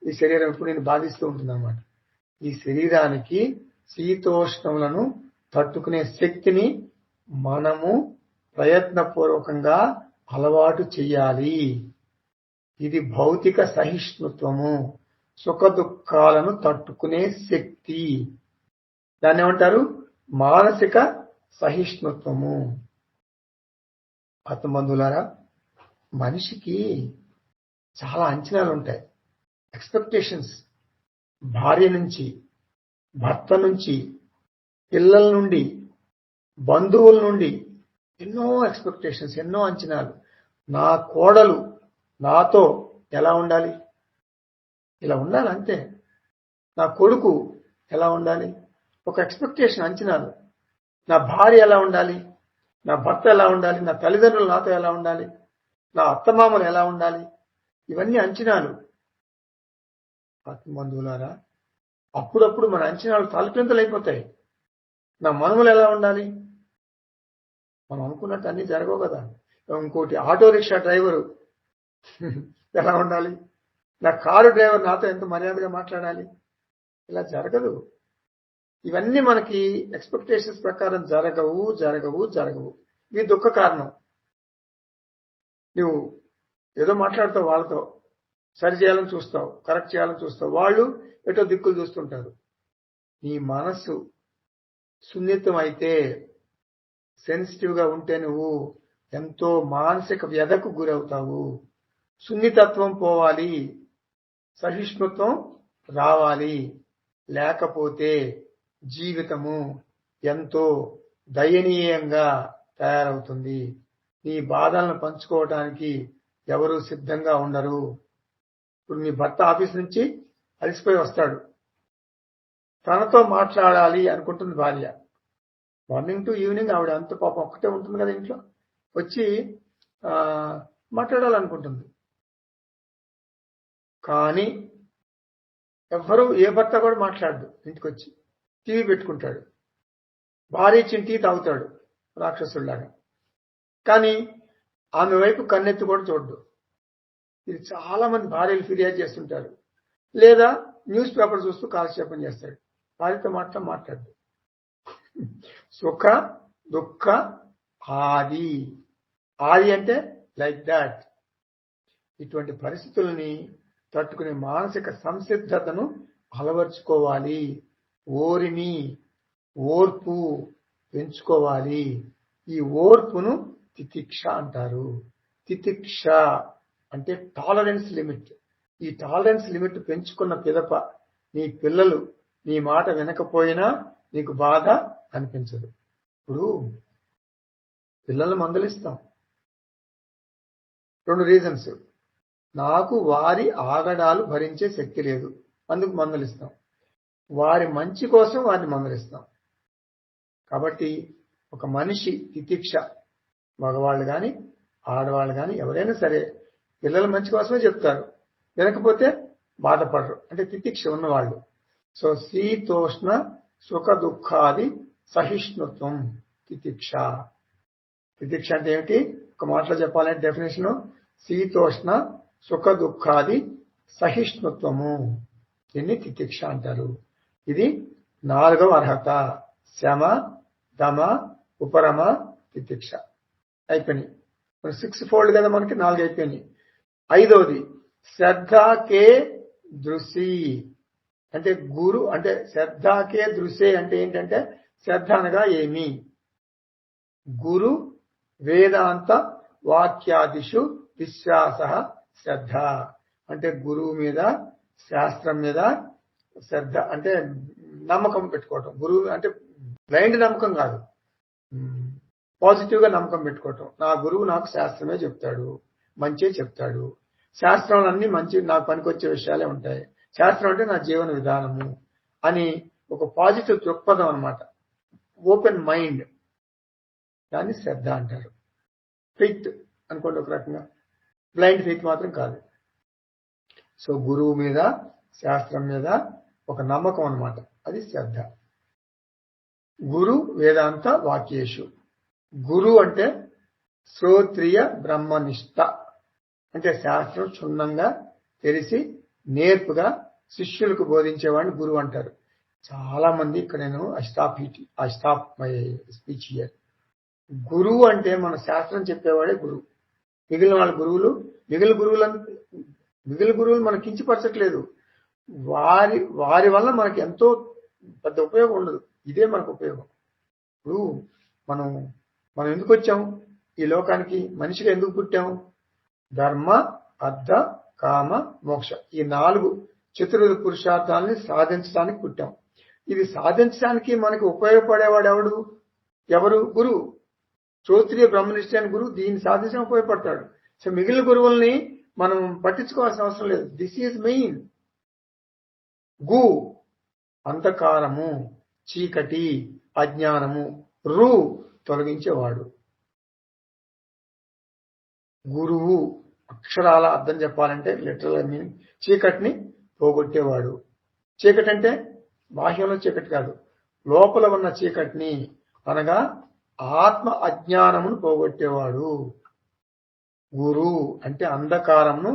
ఈ శరీరం ఇప్పుడు నేను బాధిస్తూ ఉంటుంది అన్నమాట. ఈ శరీరానికి శీతోష్ణములను తట్టుకునే శక్తిని మనము ప్రయత్నపూర్వకంగా అలవాటు చెయ్యాలి. ఇది భౌతిక సహిష్ణుత్వము, సుఖ దుఃఖాలను తట్టుకునే శక్తి. దాన్ని ఏమంటారు? మానసిక సహిష్ణుత్వము. ఆత్మబంధువులారా, మనిషికి చాలా అంచనాలు ఉంటాయి, ఎక్స్పెక్టేషన్స్. భార్య నుంచి, భర్త నుంచి, పిల్లల నుండి, బంధువుల నుండి ఎన్నో ఎక్స్పెక్టేషన్స్, ఎన్నో అంచనాలు. నా కోడలు నాతో ఎలా ఉండాలి? ఇలా ఉండాలి అంతే. నా కొడుకు ఎలా ఉండాలి? ఒక ఎక్స్పెక్టేషన్, అంచనాలు. నా భార్య ఎలా ఉండాలి? నా భర్త ఎలా ఉండాలి? నా తల్లిదండ్రులు నాతో ఎలా ఉండాలి? నా అత్తమామలు ఎలా ఉండాలి? ఇవన్నీ అంచనాలు. ఆత్మబంధువులారా, అప్పుడప్పుడు మన అంచనాలు తలకింతలు అయిపోతాయి. నా మనుమలు ఎలా ఉండాలి? మనం అనుకున్నట్టు అన్ని జరగవు కదా. ఇంకోటి, ఆటో రిక్షా డ్రైవరు ఎలా ఉండాలి? నా కారు డ్రైవర్ నాతో ఎంత మర్యాదగా మాట్లాడాలి? ఇలా జరగదు. ఇవన్నీ మనకి ఎక్స్పెక్టేషన్స్ ప్రకారం జరగవు జరగవు జరగవు. ఇది దుఃఖ కారణం. నువ్వు ఏదో మాట్లాడతావు, వాళ్ళతో సరి చేయాలని చూస్తావు, కరెక్ట్ చేయాలని చూస్తావు, వాళ్ళు ఎటో దిక్కులు చూస్తుంటారు. నీ మనస్సు సున్నితం అయితే, సెన్సిటివ్ గా ఉంటే నువ్వు ఎంతో మానసిక వ్యధకు గురవుతావు. సున్నితత్వం పోవాలి, సహిష్ణుత్వం రావాలి. లేకపోతే జీవితము ఎంతో దయనీయంగా తయారవుతుంది. నీ బాధలను పంచుకోవటానికి ఎవరు సిద్ధంగా ఉండరు. ఇప్పుడు మీ భర్త ఆఫీస్ నుంచి అలసిపోయి వస్తాడు, తనతో మాట్లాడాలి అనుకుంటుంది భార్య. మార్నింగ్ టు ఈవినింగ్ ఆవిడ అంత పాపం ఒక్కటే ఉంటుంది కదా ఇంట్లో, వచ్చి మాట్లాడాలనుకుంటుంది. కానీ ఎవ్వరూ ఏ భర్త కూడా మాట్లాడదు. ఇంటికి వచ్చి టీవీ పెట్టుకుంటాడు, భార్య ఇచ్చిన టీ తాగుతాడు రాక్షసుడిలాగా. కానీ ఆమె వైపు కన్నెత్తి కూడా చూడడు. ఇది చాలా మంది భార్యలు ఫిర్యాదు చేస్తుంటారు. లేదా న్యూస్ పేపర్ చూస్తూ కాలక్షేపం చేస్తాడు, భార్యతో మాట్లాడు. సుఖ దుఃఖ ఆది అంటే లైక్ దాట్. ఇటువంటి పరిస్థితుల్ని తట్టుకునే మానసిక సంసిద్ధతను అలవర్చుకోవాలి. ఓర్పు పెంచుకోవాలి. ఈ ఓర్పును తితిక్ష అంటారు. తితిక్ష అంటే టాలరెన్స్ లిమిట్. ఈ టాలరెన్స్ లిమిట్ పెంచుకున్న పిదప నీ పిల్లలు నీ మాట వినకపోయినా నీకు బాధ అనిపించదు. ఇప్పుడు పిల్లలు మందలిస్తాం, 2 రీజన్స్. నాకు వారి ఆగడాలు భరించే శక్తి లేదు, అందుకు మందలిస్తాం. వారి మంచి కోసం వారిని మందలిస్తాం. కాబట్టి ఒక మనిషి తితిక్ష, మగవాళ్ళు కానీ ఆడవాళ్ళు కానీ ఎవరైనా సరే పిల్లల మంచి కోసమే చెప్తారు, వినకపోతే బాధపడరు, అంటే తితిక్ష ఉన్నవాళ్ళు. సో శీతోష్ణ సుఖ దుఃఖాది సహిష్ణుత్వం తితిక్ష. తితిక్ష అంటే ఏమిటి? ఒక మాటలో చెప్పాలంటే డెఫినేషన్, శీతోష్ణ సుఖ దుఃఖాది సహిష్ణుత్వము, దీన్ని తితిక్ష అంటారు. ఇది 4వ అర్హత. శమ దమ ఉపరమ తితిక్ష అయిపోయినాయి. 6 ఫోల్డ్ కదా, మనకి 4 అయిపోయినాయి. 5వది శ్రద్ధకే దృశి అంటే గురు, అంటే శ్రద్ధకే దృశే అంటే ఏంటంటే శ్రద్ధ అనగా ఏమి? గురు వేదాంత వాక్యాదిషు విశ్వాస శ్రద్ధ అంటే గురువు మీద శాస్త్రం మీద శ్రద్ధ అంటే నమ్మకం పెట్టుకోవటం. గురువు అంటే బ్లైండ్ నమ్మకం కాదు, పాజిటివ్ గా నమ్మకం పెట్టుకోవటం. నా గురువు నాకు శాస్త్రమే చెప్తాడు, మంచే చెప్తాడు, శాస్త్రంలో అన్ని మంచి నాకు పనికొచ్చే విషయాలే ఉంటాయి, శాస్త్రం అంటే నా జీవన విధానము అని ఒక పాజిటివ్ దృక్పథం అన్నమాట. ఓపెన్ మైండ్, దాన్ని శ్రద్ధ అంటారు. ఫెయిత్ అనుకోండి ఒక రకంగా, బ్లైండ్ ఫెయిత్ మాత్రం కాదు. సో గురువు మీద శాస్త్రం మీద ఒక నమ్మకం అన్నమాట, అది శ్రద్ధ. గురు వేదాంత వాక్యేషు. గురు అంటే శ్రోత్రియ బ్రహ్మనిష్ట అంటే శాస్త్రం క్షుణ్ణంగా తెలిసి నేర్పుగా శిష్యులకు బోధించేవాడిని గురువు అంటారు. చాలా మంది ఇక్కడ నేను I stop my speech here. గురువు అంటే మన శాస్త్రం చెప్పేవాడే గురువు. మిగిలిన వాళ్ళ గురువులు, మిగిలిన గురువులు మనకు కించపరచట్లేదు. వారి వల్ల మనకి ఎంతో పెద్ద ఉపయోగం ఉండదు, ఇదే మనకు ఉపయోగం. ఇప్పుడు మనం ఎందుకు వచ్చాం ఈ లోకానికి? మనిషిగా ఎందుకు పుట్టాం? ధర్మ అర్థ కామ మోక్ష, ఈ 4 చతుర్విధ పురుషార్థాలని సాధించడానికి పుట్టాం. ఇది సాధించడానికి మనకి ఉపయోగపడేవాడు ఎవరు? గురువు. శ్రోత్రియ బ్రహ్మనిష్ట అని గురువు దీన్ని సాధించడానికి ఉపయోగపడతాడు. సో మిగిలిన గురువుల్ని మనం పట్టించుకోవాల్సిన అవసరం లేదు. This is main. గు అంధకారము, చీకటి, అజ్ఞానము, రు తొలగించేవాడు. గురువు అక్షరాల అర్థం చెప్పాలంటే లిటరల్ మీనింగ్ చీకటిని పోగొట్టేవాడు. చీకటి అంటే బాహ్యంలో చీకటి కాదు, లోపల ఉన్న చీకటిని అనగా ఆత్మ అజ్ఞానమును పోగొట్టేవాడు. గురు అంటే అంధకారమును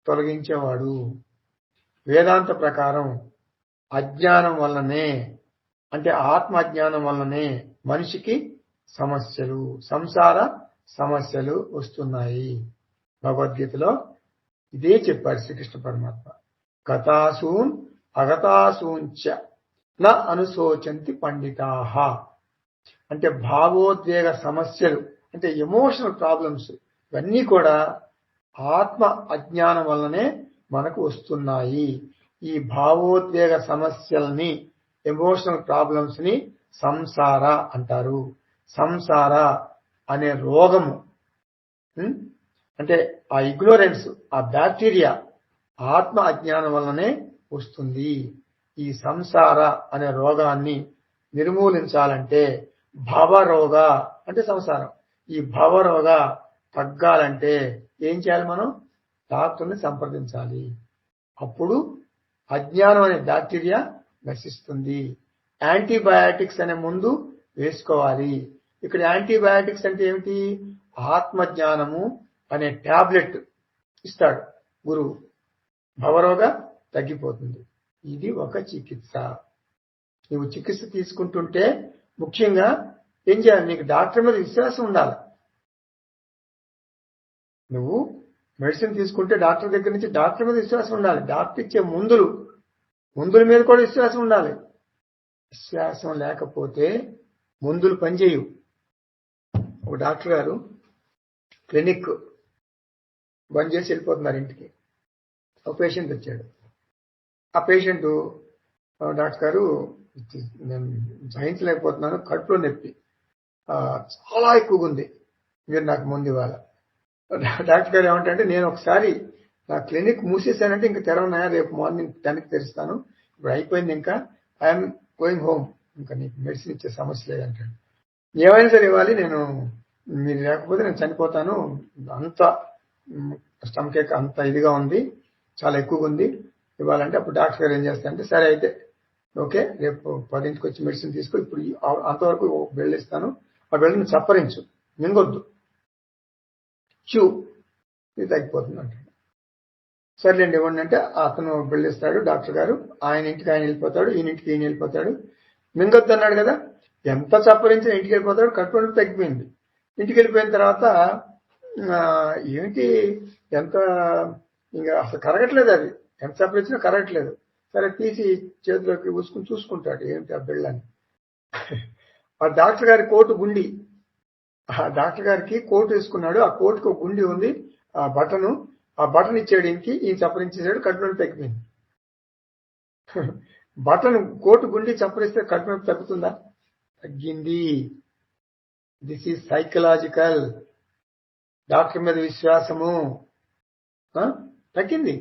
తొలగించేవాడు. వేదాంత ప్రకారం అజ్ఞానం వల్లనే అంటే ఆత్మ అజ్ఞానం వల్లనే మనిషికి సంసార సమస్యలు వస్తున్నాయి. భగవద్గీతలో ఇదే చెప్పారు శ్రీకృష్ణ పరమాత్మ. గతాసూన్ అగతాసూంచ న అనుశోచంతి పండితాః అంటే భావోద్వేగ సమస్యలు అంటే ఎమోషనల్ ప్రాబ్లమ్స్ ఇవన్నీ కూడా ఆత్మ అజ్ఞానం వల్లనే మనకు వస్తున్నాయి. ఈ భావోద్వేగ సమస్యల్ని, ఎమోషనల్ ప్రాబ్లమ్స్ ని సంసార అంటారు. సంసార అనే రోగము, అంటే ఆ ఇగ్నోరెన్స్, ఆ బ్యాక్టీరియా ఆత్మ అజ్ఞానం వల్లనే వస్తుంది. ఈ సంసార అనే రోగాన్ని నిర్మూలించాలంటే భవరోగ అంటే సంసారం, ఈ భవరోగ తగ్గాలంటే ఏం చేయాలి? మనం డాక్టర్ని సంప్రదించాలి. అప్పుడు అజ్ఞానం అనే బ్యాక్టీరియా నశిస్తుంది. యాంటీబయాటిక్స్ అనే ముందు వేసుకోవాలి. ఇక్కడ యాంటీబయాటిక్స్ అంటే ఏమిటి? ఆత్మజ్ఞానము అనే టాబ్లెట్ ఇస్తాడు గురువు, భవరోగ తగ్గిపోతుంది. ఇది ఒక చికిత్స. నువ్వు చికిత్స తీసుకుంటుంటే ముఖ్యంగా ఏం చేయాలి? నీకు డాక్టర్ మీద విశ్వాసం ఉండాలి. నువ్వు మెడిసిన్ తీసుకుంటే డాక్టర్ దగ్గర నుంచి డాక్టర్ మీద విశ్వాసం ఉండాలి. డాక్టర్ ఇచ్చే మందుల మీద కూడా విశ్వాసం ఉండాలి. విశ్వాసం లేకపోతే మందులు పనిచేయవు. ఒక డాక్టర్ గారు క్లినిక్ బంద్ చేసి వెళ్ళిపోతున్నారు ఇంటికి. ఒక పేషెంట్ వచ్చాడు. ఆ పేషెంట్, డాక్టర్ గారు నేను సహించలేకపోతున్నాను, కడుపులో నొప్పి చాలా ఎక్కువగా ఉంది, మీరు నాకు ముందు ఇవ్వాలి. డాక్టర్ గారు ఏమంటే, నేను ఒకసారి నా క్లినిక్ మూసేసానంటే ఇంకా తెరవనాయా, రేపు మార్నింగ్ 10కి తెరుస్తాను, ఇప్పుడు అయిపోయింది, ఇంకా ఐఎమ్ గోయింగ్ హోమ్, ఇంకా నీకు మెడిసిన్ ఇచ్చే సమస్య లేదంటాడు. ఏమైనా సరే ఇవ్వాలి, నేను మీరు లేకపోతే నేను చనిపోతాను, అంత స్టమక్ ఏక్ అంత ఇదిగా ఉంది, చాలా ఎక్కువగా ఉంది, ఇవ్వాలంటే అప్పుడు డాక్టర్ గారు ఏం చేస్తారంటే, సరే అయితే ఓకే, రేపు 10కి వచ్చి మెడిసిన్ తీసుకో, ఇప్పుడు అంతవరకు బెల్డ్ ఇస్తాను, ఆ బెల్డ్ని చప్పరించు, మింగొద్దు, ఇది తగ్గిపోతుంది అంటాడు. సర్లేండి ఇవ్వండి అంటే అతను బెల్డ్ ఇస్తాడు డాక్టర్ గారు. ఆయన ఇంటికి ఆయన వెళ్ళిపోతాడు, ఈయన ఇంటికి ఈయన వెళ్ళిపోతాడు. మింగొద్దు అన్నాడు కదా, ఎంత చప్పరించినా ఇంటికి వెళ్ళిపోతాడు. కడుపు నొప్పి తగ్గిపోయింది. ఇంటికి వెళ్ళిపోయిన తర్వాత ఏంటి ఎంత ఇంకా అసలు కరగట్లేదు, అది ఎంత చప్పరించినా కరగట్లేదు. సరే తీసి చేతిలోకి ఊసుకుని చూసుకుంటాడు, ఏంటి ఆ బిళ్ళని. ఆ డాక్టర్ గారి కోటు గుండి, ఆ డాక్టర్ గారికి కోటు వేసుకున్నాడు, ఆ కోటుకు ఒక గుండి ఉంది, ఆ బటన్ ఇచ్చాడు, ఈయన చప్పరించేసాడు, కడుపు నొప్పి తగ్గిపోయింది. బటన్ కోటు గుండి చప్పరిస్తే కడుపు నొప్పి తగ్గుతుందా? తగ్గింది. This is psychological. డాక్టర్ మీద విశ్వాసము తగ్గింది.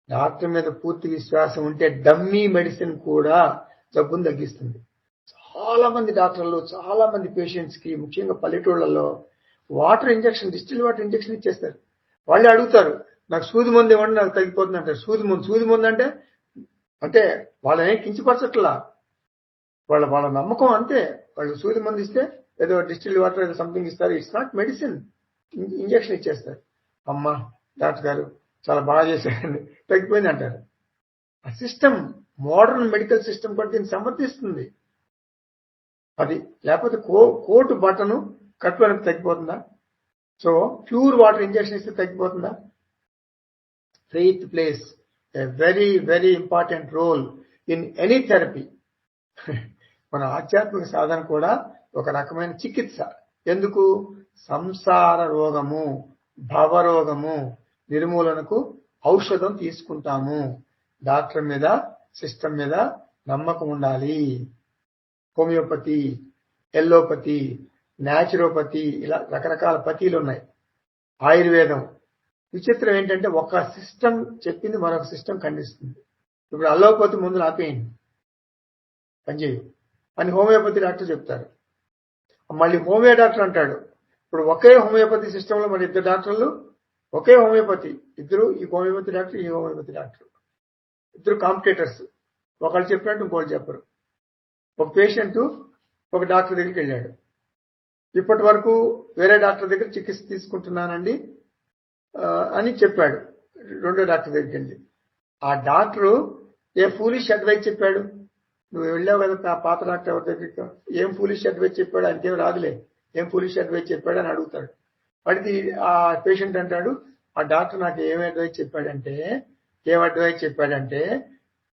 డాక్టర్ మీద పూర్తి విశ్వాసం ఉంటే డమ్మీ మెడిసిన్ కూడా జబ్బును తగ్గిస్తుంది. చాలా మంది డాక్టర్లు చాలా మంది పేషెంట్స్ కి, ముఖ్యంగా పల్లెటూళ్లలో water injection, distil water injection ఇచ్చేస్తారు. వాళ్ళే అడుగుతారు, నాకు సూది మందు ఇవ్వండి, నాకు తగ్గిపోతుంది అంటారు. సూది మందు అంటే వాళ్ళని కించపరచట్లా, వాళ్ళ నమ్మకం అంతే. వాళ్ళు సూది మందు ఇస్తే ఏదో డిస్టిల్ వాటర్ ఏదో సంథింగ్ ఇస్తారు, ఇట్స్ నాట్ మెడిసిన్, ఇంజక్షన్ ఇచ్చేస్తారు. అమ్మా డాక్టర్ గారు చాలా బాగా చేశారండి, తగ్గిపోయింది అంటారు. ఆ సిస్టమ్, మోడర్న్ మెడికల్ సిస్టమ్ కూడా దీన్ని సమర్థిస్తుంది. అది లేకపోతే కోటు బటను కడుపు నొప్పి తగ్గిపోతుందా? సో ప్యూర్ వాటర్ ఇంజక్షన్ ఇస్తే తగ్గిపోతుందా? Faith plays a very very important role in any therapy. మన ఆధ్యాత్మిక సాధన కూడా ఒక రకమైన చికిత్స. ఎందుకు? సంసార రోగము, భవరోగము నిర్మూలనకు ఔషధం తీసుకుంటాము. డాక్టర్ మీద, సిస్టమ్ మీద నమ్మకం ఉండాలి. హోమియోపతి, ఎల్లోపతి, న్యాచురోపతి, ఇలా రకరకాల పతీలు ఉన్నాయి. ఆయుర్వేదం. విచిత్రం ఏంటంటే ఒక సిస్టమ్ చెప్పింది మరొక సిస్టమ్ ఖండిస్తుంది. ఇప్పుడు అల్లోపతి మందులు ఆపేయండి, పనిచేయు అని హోమియోపతి డాక్టర్ చెప్తారు. మళ్ళీ హోమియో డాక్టర్ అంటాడు. ఇప్పుడు ఒకే హోమియోపతి సిస్టంలో మరి ఇద్దరు డాక్టర్లు, ఒకే హోమియోపతి, ఇద్దరు, ఈ హోమియోపతి డాక్టర్, ఈ హోమియోపతి డాక్టర్, ఇద్దరు కాంపిటేటర్స్. ఒకళ్ళు చెప్పినట్టు ఇంకోళ్ళు చెప్పరు. ఒక పేషెంట్ ఒక డాక్టర్ దగ్గరికి వెళ్ళాడు. ఇప్పటి వరకు వేరే డాక్టర్ దగ్గర చికిత్స తీసుకుంటున్నానండి అని చెప్పాడు. రెండో డాక్టర్ దగ్గరికి వెళ్ళి ఆ డాక్టరు ఏ ఫూలిష్ అడ్వైస్ చెప్పాడు? నువ్వు వెళ్ళావు కదా పాత డాక్టర్ ఎవరి దగ్గరికి, ఏం ఫూలిష్ అడ్వైస్ చెప్పాడు? అంతేం రాదులే, ఏం ఫూలిష్ అడ్వైస్ చెప్పాడు అని అడుగుతాడు. వాడికి ఆ పేషెంట్ అంటాడు, ఆ డాక్టర్ నాకు ఏం అడ్వైస్ చెప్పాడంటే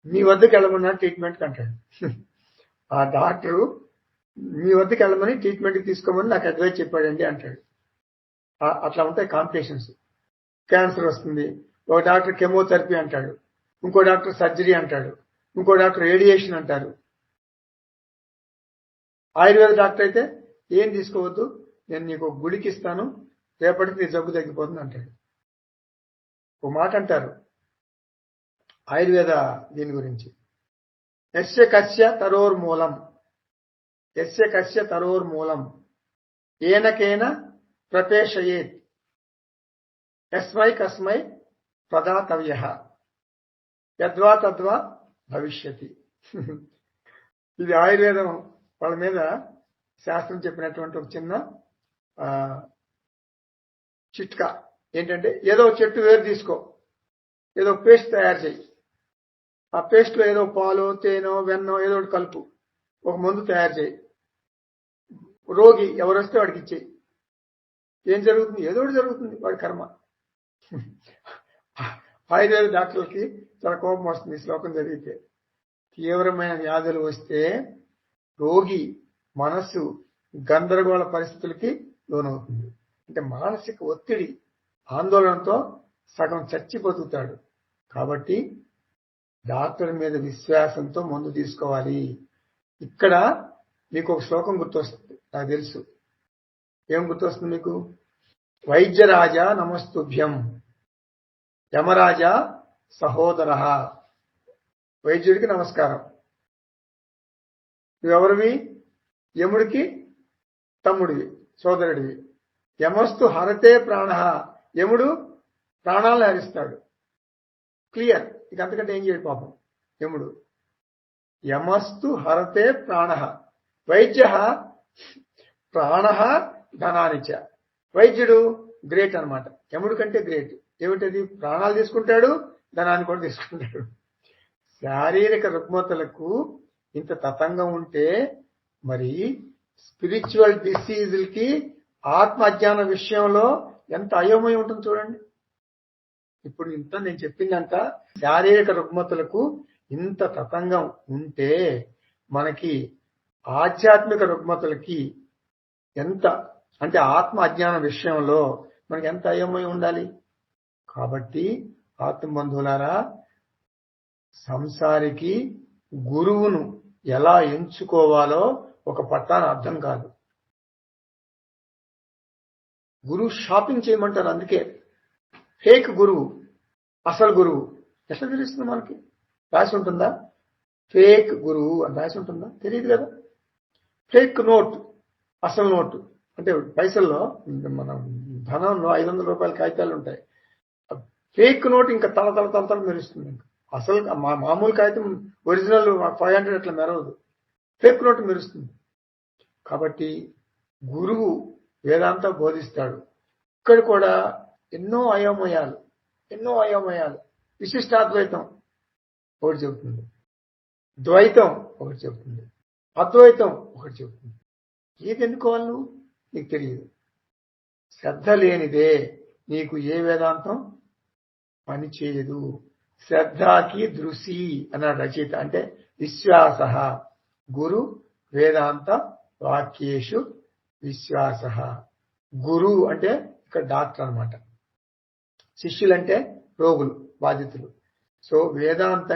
మీ వద్దకు వెళ్ళమన్నా ట్రీట్మెంట్కి అంటాడు. ఆ డాక్టరు మీ వద్దకు వెళ్ళమని ట్రీట్మెంట్కి తీసుకోమని నాకు అడ్వైస్ చెప్పాడండి అంటాడు. అట్లా ఉంటాయి కాంప్లికేషన్స్. క్యాన్సర్ వస్తుంది, ఒక డాక్టర్ కెమోథెరపీ అంటాడు, ఇంకో డాక్టర్ సర్జరీ అంటాడు, ఇంకో డాక్టర్ రేడియేషన్ అంటారు. ఆయుర్వేద డాక్టర్ అయితే ఏం తీసుకోవద్దు, నేను నీకు ఒక గుళిక ఇస్తాను, రేపటికి నీ జబ్బు తగ్గిపోతుంది అంటాడు. ఒక మాట అంటారు ఆయుర్వేద దీని గురించి, యస్య కస్య తరోర్మూలం, యస్య కస్య తరోర్మూలం ఏనకేన ప్రపేషయేత్ యస్మై కస్మై ప్రదాతవ్యః యద్వా తద్వా భవిష్యతి. ఇది ఆయుర్వేదం వాళ్ళ మీద శాస్త్రం చెప్పినటువంటి ఒక చిన్న చిట్కా. ఏంటంటే, ఏదో చెట్టు వేరు తీసుకో, ఏదో పేస్ట్ తయారు చేయి, ఆ పేస్ట్ లో ఏదో పాలు, తేనో, వెన్నో ఏదో ఒకటి కలుపు, ఒక మందు తయారు చేయి, రోగి ఎవరు వస్తే వాడికి ఇచ్చేయి. ఏం జరుగుతుంది? ఏదో ఒకటి జరుగుతుంది, వాడి కర్మ. ఆయుర్వేద డాక్టర్లకి చాలా కోపం వస్తుంది ఈ శ్లోకం చదివితే. తీవ్రమైన వ్యాధులు వస్తే రోగి మనస్సు గందరగోళ పరిస్థితులకి లోనవుతుంది. అంటే మానసిక ఒత్తిడి, ఆందోళనతో సగం చచ్చి బతుకుతాడు. కాబట్టి డాక్టర్ మీద విశ్వాసంతో మందు తీసుకోవాలి. ఇక్కడ మీకు ఒక శ్లోకం గుర్తొస్తుంది, నాకు తెలుసు. ఏం గుర్తొస్తుంది మీకు? వైద్యరాజా నమస్తుభ్యం యమరాజా సహోదర. వైద్యుడికి నమస్కారం, నువ్వెవరివి? యముడికి తమ్ముడివి, సోదరుడివి. యమస్తు హరతే ప్రాణ, యముడు ప్రాణాలను హరిస్తాడు. క్లియర్, ఇక అంతకంటే ఏం చేయడు పాపం యముడు. యమస్తు హరతే ప్రాణ, వైద్య ప్రాణ ధనానిచ. వైద్యుడు గ్రేట్ అన్నమాట, యముడు కంటే గ్రేట్. ఏమిటది? ప్రాణాలు తీసుకుంటాడు, ధనాన్ని కూడా తీసుకుంటాడు. శారీరక రుగ్మతలకు ఇంత తతంగం ఉంటే మరి స్పిరిచువల్ డిసీజులకి ఆత్మ అజ్ఞాన విషయంలో ఎంత అయోమయం ఉంటుంది చూడండి. ఇప్పుడు ఇంత నేను చెప్పిందంట, శారీరక రుగ్మతలకు ఇంత తతంగం ఉంటే మనకి ఆధ్యాత్మిక రుగ్మతలకి ఎంత, అంటే ఆత్మ అజ్ఞాన విషయంలో మనకి ఎంత అయోమయం ఉండాలి. కాబట్టి ఆత్మబంధువులారా, సంసారికి గురువును ఎలా ఎంచుకోవాలో ఒక పట్టాన అర్థం కాదు. గురువు షాపింగ్ చేయమంటారు. అందుకే ఫేక్ గురువు, అసలు గురువు ఎట్లా తెలుస్తుంది మనకి? రాసి ఉంటుందా? ఫేక్ గురువు అని రాసి ఉంటుందా? తెలియదు కదా. ఫేక్ నోట్, అసలు నోటు అంటే పైసల్లో, మన ధనంలో 500 రూపాయల కాగితాలు ఉంటాయి. ఫేక్ నోట్ ఇంకా తల తల తల తల మెరుస్తుంది. అసలు మామూలు కాగితం ఒరిజినల్ 500 అట్లా మెరవదు, ఫేక్ నోట్ మెరుస్తుంది. కాబట్టి గురువు వేదాంత బోధిస్తాడు. ఇక్కడ కూడా ఎన్నో అయోమయాలు. విశిష్టాద్వైతం ఒకటి చెబుతుంది, ద్వైతం ఒకటి చెబుతుంది, అద్వైతం ఒకటి చెబుతుంది. ఏది ఎన్నుకోవాలి నువ్వు? నీకు తెలియదు. శ్రద్ధ లేనిదే నీకు ఏ వేదాంతం పని చేయదు. శ్రద్ధకి దృశి అన్నాడు రచయిత. అంటే విశ్వాస, గురు వేదాంత వాక్యేషు విశ్వాస. గురు అంటే ఇక్కడ డాక్టర్ అన్నమాట, శిష్యులంటే రోగులు, బాధితులు. సో వేదాంత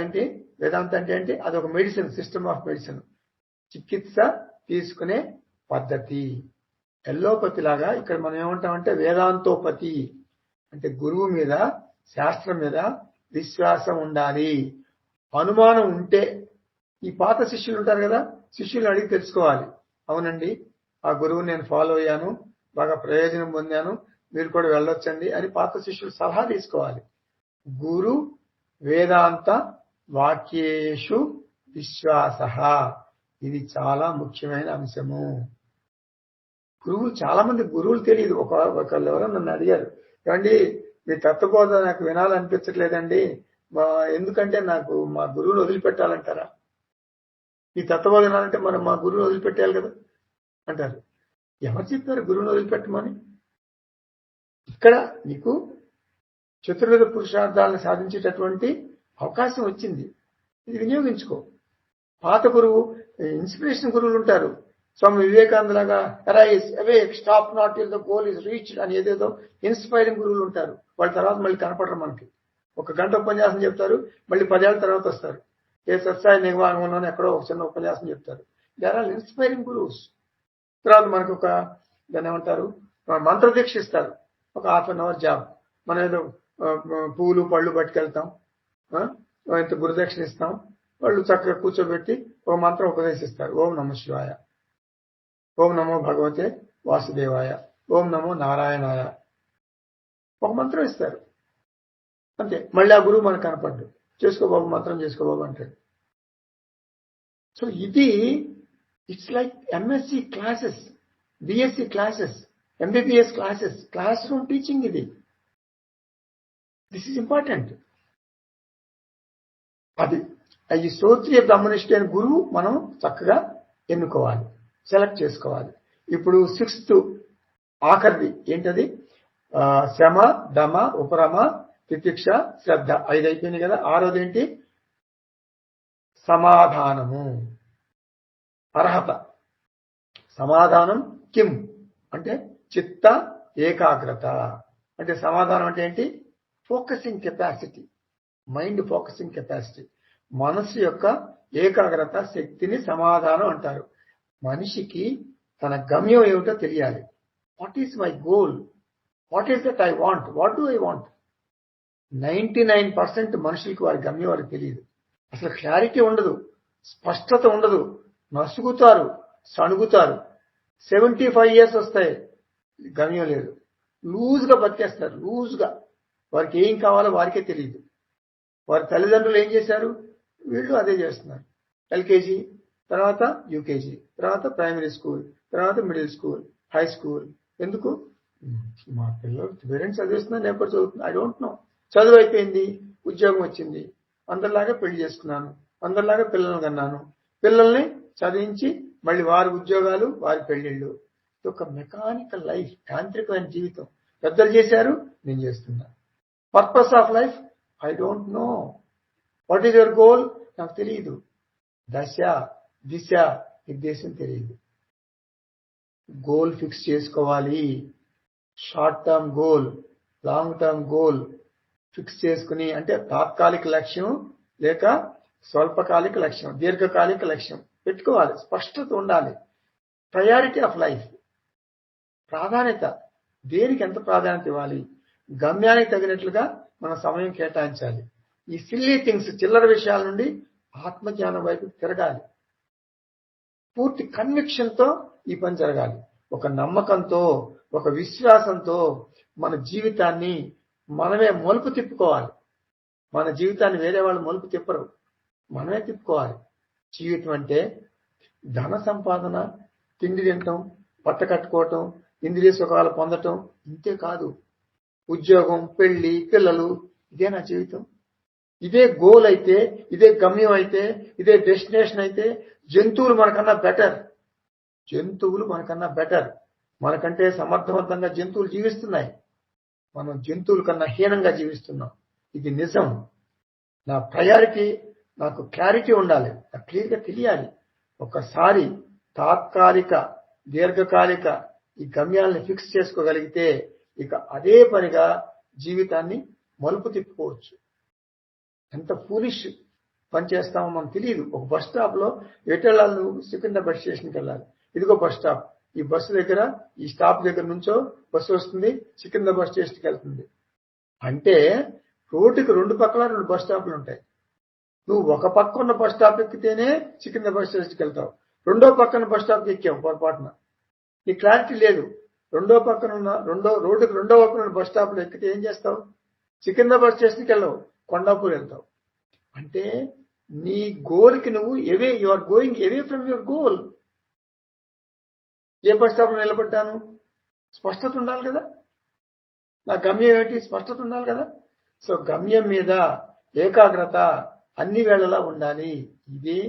అంటే అదొక మెడిసిన్, సిస్టమ్ ఆఫ్ మెడిసిన్, చికిత్స తీసుకునే పద్ధతి. ఎల్లోపతి లాగా ఇక్కడ మనం ఏమంటామంటే వేదాంతోపతి అంటే గురువు మీద, శాస్త్రం మీద విశ్వాసం ఉండాలి. అనుమానం ఉంటే, ఈ పాత శిష్యులు ఉంటారు కదా, శిష్యులు అడిగి తెలుసుకోవాలి. అవునండి, ఆ గురువు నేను ఫాలో అయ్యాను, బాగా ప్రయోజనం పొందాను, మీరు కూడా వెళ్ళొచ్చండి అని పాత శిష్యులు సలహా తీసుకోవాలి. గురు వేదాంత వాక్యేషు విశ్వాస, ఇది చాలా ముఖ్యమైన అంశము. గురువులు, చాలా మంది గురువులు తెలియదు. ఒకళ్ళు ఎవరో నన్ను అడిగారు, ఏమండి మీ తత్వబోధ నాకు వినాలనిపించట్లేదండి, ఎందుకంటే నాకు మా గురువులు వదిలిపెట్టాలంటారా? ఈ తత్వబోధ వినాలంటే మనం మా గురువులు వదిలిపెట్టాలి కదా అంటారు. ఎవరు చెప్పారు గురువుని వదిలిపెట్టమని? ఇక్కడ నీకు చతుర్వేద పురుషార్థాలను సాధించేటటువంటి అవకాశం వచ్చింది, ఇది వినియోగించుకో. పాత గురువు, ఇన్స్పిరేషన్ గురువులు ఉంటారు. స్వామి వివేకానంద లాగా arise awake stop not till the goal is reached అని ఏదేదో ఇన్స్పైరింగ్ గురువులు ఉంటారు. వాళ్ళ తర్వాత మళ్ళీ కనపడరు మనకి. 1 గంట ఉపన్యాసం చెప్తారు, మళ్ళీ 10 ఏళ్ల తర్వాత వస్తారు. ఏ సత్సాయి నిర్వాహంలోనే ఎక్కడో ఒక చిన్న ఉపన్యాసం చెప్తారు. దే ఆర్ ఆల్ ఇన్స్పైరింగ్ గురువుస్. తర్వాత మనకు ఒక దాన్ని ఏమంటారు, మంత్రదీక్ష ఇస్తారు. ఒక ½ గంట జాబ్. మనం ఏదో పూలు పళ్ళు పట్టుకెళ్తాం, ఇంత గురుదక్షిణ ఇస్తాం, వాళ్ళు చక్కగా కూర్చోబెట్టి ఓ మంత్రం ఉపదేశిస్తారు. ఓం నమః శివాయ, ఓం నమో భగవతే వాసుదేవాయ, ఓం నమో నారాయణాయ, ఒక మంత్రం ఇస్తారు అంతే. మళ్ళీ ఆ గురువు మనకు కనపడ్డు. చేసుకో బాబు, మంత్రం చేసుకో బాబు అంటాడు. సో ఇది it's like MSc classes, BSc classes, MBBS classes, classroom teaching ఇది. This is important. అది ఈ స్తోత్రీయ బ్రహ్మనిష్ఠ అయిన గురువు మనం చక్కగా ఎన్నుకోవాలి, సెలెక్ట్ చేసుకోవాలి. ఇప్పుడు 6th ఆఖరిది ఏంటది? శమ, దమ, ఉపరమ, తితిక్ష, శ్రద్ధ. 5 అయిపోయింది కదా. 6వది ఏంటి? సమాధానము, అర్హత. సమాధానం కిం అంటే చిత్త ఏకాగ్రత. అంటే సమాధానం అంటే ఏంటి? Focusing capacity, mind focusing capacity, మనస్సు యొక్క ఏకాగ్రత శక్తిని సమాధానం అంటారు. మనిషికి తన గమ్యం ఏమిటో తెలియాలి. What is my goal? What is that I want? What do I want? 99% మనుషులకి వారి గమ్యం వారికి తెలియదు. అసలు క్లారిటీ ఉండదు, స్పష్టత ఉండదు, నసుగుతారు, సణుగుతారు. 75 years వస్తాయి, గమ్యం లేదు. లూజ్గా బతికేస్తారు, లూజ్గా. వారికి ఏం కావాలో వారికే తెలియదు. వారి తల్లిదండ్రులు ఏం చేశారు, వీళ్ళు అదే చేస్తున్నారు. ఎల్కేజీ, తర్వాత యూకేజీ, తర్వాత ప్రైమరీ స్కూల్, తర్వాత మిడిల్ స్కూల్, హై స్కూల్. ఎందుకు? మా పిల్లలు పేరెంట్స్ చదివిస్తున్నారు, లేకపోతే చదువుతున్నారు, ఐ డోంట్ నో. చదువు అయిపోయింది, ఉద్యోగం వచ్చింది, అందరిలాగా పెళ్లి చేసుకున్నాను, అందరిలాగా పిల్లల్ని కన్నాను, పిల్లల్ని చదివించి మళ్ళీ వారి ఉద్యోగాలు, వారి పెళ్లిళ్ళు. ఇది ఒక మెకానికల్ లైఫ్, యాంత్రికమైన జీవితం. పెద్దలు చేశారు, నేను చేస్తున్నా. Purpose of life I don't know. What is your goal? నాకు తెలియదు. దశ, దిశ, నిర్దేశం తెలియదు. గోల్ ఫిక్స్ చేసుకోవాలి. Short term goal, long term goal fix చేసుకుని, అంటే తాత్కాలిక లక్ష్యం లేక స్వల్పకాలిక లక్ష్యం, దీర్ఘకాలిక లక్ష్యం పెట్టుకోవాలి. స్పష్టత ఉండాలి. ప్రయారిటీ ఆఫ్ లైఫ్, ప్రాధాన్యత. దేనికి ఎంత ప్రాధాన్యత ఇవ్వాలి? గమ్యానికి తగినట్లుగా మన సమయం కేటాయించాలి. ఈ సిల్లీ థింగ్స్, చిల్లర విషయాల నుండి ఆత్మజ్ఞానం వైపు తిరగాలి. పూర్తి కన్విక్షన్తో ఈ పని జరగాలి. ఒక నమ్మకంతో, ఒక విశ్వాసంతో మన జీవితాన్ని మనమే మలుపు తిప్పుకోవాలి. మన జీవితాన్ని వేరే వాళ్ళు మలుపు తిప్పరు, మనమే తిప్పుకోవాలి. జీవితం అంటే ధన సంపాదన, తిండి తినటం, బట్ట కట్టుకోవటం, ఇంద్రియ సుఖాలు పొందటం ఇంతే కాదు. ఉద్యోగం, పెళ్లి, పిల్లలు, ఇదే నా జీవితం. ఇదే గోల్ అయితే, ఇదే గమ్యం అయితే, ఇదే డెస్టినేషన్ అయితే జంతువులు మనకన్నా బెటర్. జంతువులు మనకన్నా బెటర్. మనకంటే సమర్థవంతంగా జంతువులు జీవిస్తున్నాయి. మనం జంతువుల కన్నా హీనంగా జీవిస్తున్నాం. ఇది నిజం. నా ప్రయారిటీ, నాకు క్లారిటీ ఉండాలి, నాకు క్లియర్గా తెలియాలి. ఒకసారి తాత్కాలిక, దీర్ఘకాలిక ఈ గమ్యాలని ఫిక్స్ చేసుకోగలిగితే ఇక అదే పనిగా జీవితాన్ని మలుపు తిప్పుకోవచ్చు. ఎంత ఫూలిష్ పని చేస్తామో మనకు తెలియదు. ఒక బస్ స్టాప్ లో ఎటు వెళ్ళాలి? నువ్వు సికింద్రాబాద్ స్టేషన్కి వెళ్ళాలి. ఇదిగో బస్ స్టాప్. ఈ బస్సు దగ్గర, ఈ స్టాప్ దగ్గర నుంచో బస్సు వస్తుంది, సికింద్రాబాద్ స్టేషన్కి వెళ్తుంది. అంటే రోడ్డుకి 2 పక్కల 2 బస్ స్టాప్లు ఉంటాయి. నువ్వు ఒక పక్క ఉన్న బస్ స్టాప్ ఎక్కితేనే సికింద్రాబాద్ స్టేషన్కి వెళ్తావు. రెండో పక్కన బస్ స్టాప్కి ఎక్కావు పొరపాటున, నీ క్లారిటీ లేదు. రోడ్డుకి రెండో పక్కన ఉన్న బస్ స్టాప్లో ఎక్కితే ఏం చేస్తావు? సికింద్రాబాద్ స్టేషన్కి వెళ్ళవు, కొండాపూర్ వెళ్తావు. అంటే నీ గోల్కి నువ్వు you are going away from your goal. ఏ బస్ స్టాప్లో నిలబడ్డాను? స్పష్టత ఉండాలి కదా. నా గమ్యం ఏమిటి? స్పష్టత ఉండాలి కదా. సో గమ్యం మీద ఏకాగ్రత అన్ని వేళలా ఉండాలి. ఇదే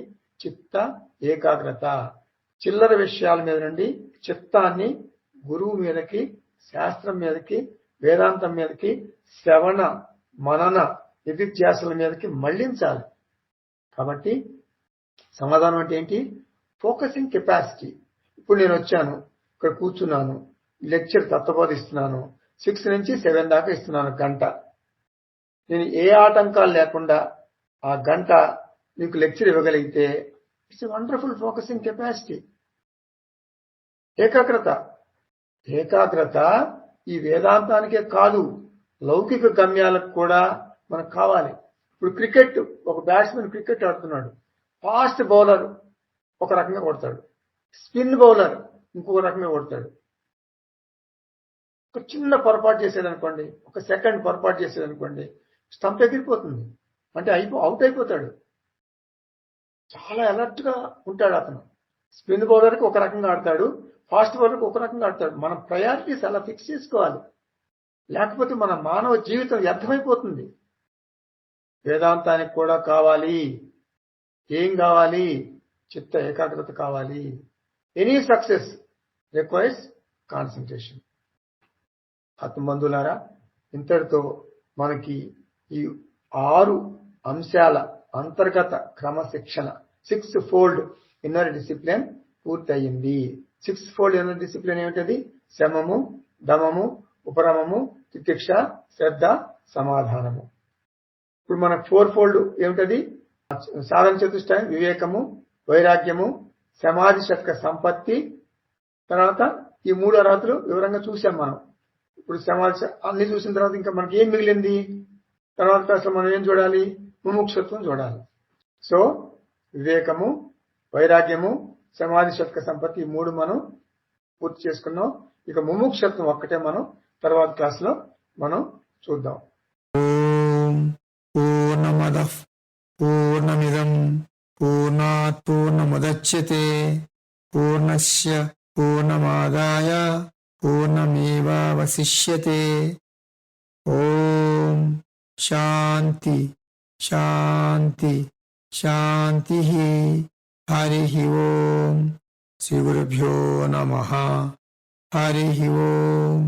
చిత్త ఏకాగ్రత. చిల్లర విషయాల మీద నుండి చిత్తాన్ని గురువు మీదకి, శాస్త్రం మీదకి, వేదాంతం మీదకి, శ్రవణ మనన నిధిధ్యాసల మీదకి మళ్లించాలి. కాబట్టి సమాధానం అంటే ఏంటి? Focusing capacity. ఇప్పుడు నేను వచ్చాను, ఇక్కడ కూర్చున్నాను, లెక్చర్ తత్వబోధిస్తున్నాను. 6 నుంచి 7 దాకా ఇస్తున్నాను, గంట. నేను ఏ ఆటంకాలు లేకుండా ఆ గంట మీకు లెక్చర్ ఇవ్వగలిగితే ఇట్స్ వండర్ఫుల్ ఫోకసింగ్ కెపాసిటీ, ఏకాగ్రత. ఏకాగ్రత ఈ వేదాంతానికే కాదు, లౌకిక గమ్యాలకు కూడా మనకు కావాలి. ఇప్పుడు క్రికెట్, ఒక బ్యాట్స్మెన్ క్రికెట్ ఆడుతున్నాడు, ఫాస్ట్ బౌలర్ ఒక రకంగా కొడతాడు, స్పిన్ బౌలర్ ఇంకొక రకంగా కొడతాడు. ఒక చిన్న పొరపాటు చేసేదనుకోండి, ఒక సెకండ్ పొరపాటు చేసేదనుకోండి, స్టంప్ ఎగిరిపోతుంది, అంటే అవుట్ అయిపోతాడు. చాలా అలర్ట్ గా ఉంటాడు అతను. స్పిన్ బౌలర్కి ఒక రకంగా ఆడతాడు, ఫాస్ట్ బౌలర్కి ఒక రకంగా ఆడతాడు. మనం ప్రయారిటీస్ అలా ఫిక్స్ చేసుకోవాలి, లేకపోతే మన మానవ జీవితం వ్యర్థమైపోతుంది. వేదాంతానికి కూడా కావాలి, ఏం కావాలి? చిత్త ఏకాగ్రత కావాలి. Any success requires concentration. ఆత్మబంధులారా, ఇంతటితో మనకి ఈ 6 అంశాల అంతర్గత క్రమశిక్షణ, 6 ఫోల్డ్ ఇన్నర్ డిసిప్లిన్ పూర్తయింది. 6 ఫోల్డ్ ఇన్నర్ డిసిప్లిన్ ఏమిటది? శమము, దమము, ఉపరమము, తితిక్ష, శ్రద్ధ, సమాధానము. ఇప్పుడు మనకు 4 ఫోల్డ్ ఏమిటది? సాధన చతుష్టయం, వివేకము, వైరాగ్యము, సమాధి శక్తి సంపత్తి. తర్వాత ఈ 3 అర్హతలు వివరంగా చూసాం మనం. ఇప్పుడు సమాధి అన్ని చూసిన తర్వాత ఇంకా మనకి ఏం మిగిలింది? తర్వాత అసలు మనం ఏం చూడాలి? ముముక్షత్వం చూడాలి. సో వివేకము, వైరాగ్యము, సమాధి శక్తి సంపత్తి, ఈ 3 మనం పూర్తి చేసుకున్నాం. ఇక ముముక్షత్వం ఒక్కటే మనం తర్వాత క్లాస్ లో మనం చూద్దాం. ఓం పూర్ణమదః పూర్ణమిదం పూర్ణాత్ పూర్ణముదచ్యతే పూర్ణస్య పూర్ణమాదాయ పూర్ణమేవావశిష్యతే. ఓం శాంతి శాంతి శాంతి. హరి ఓం. శ్రీ గురుభ్యో నమః. హరి ఓం.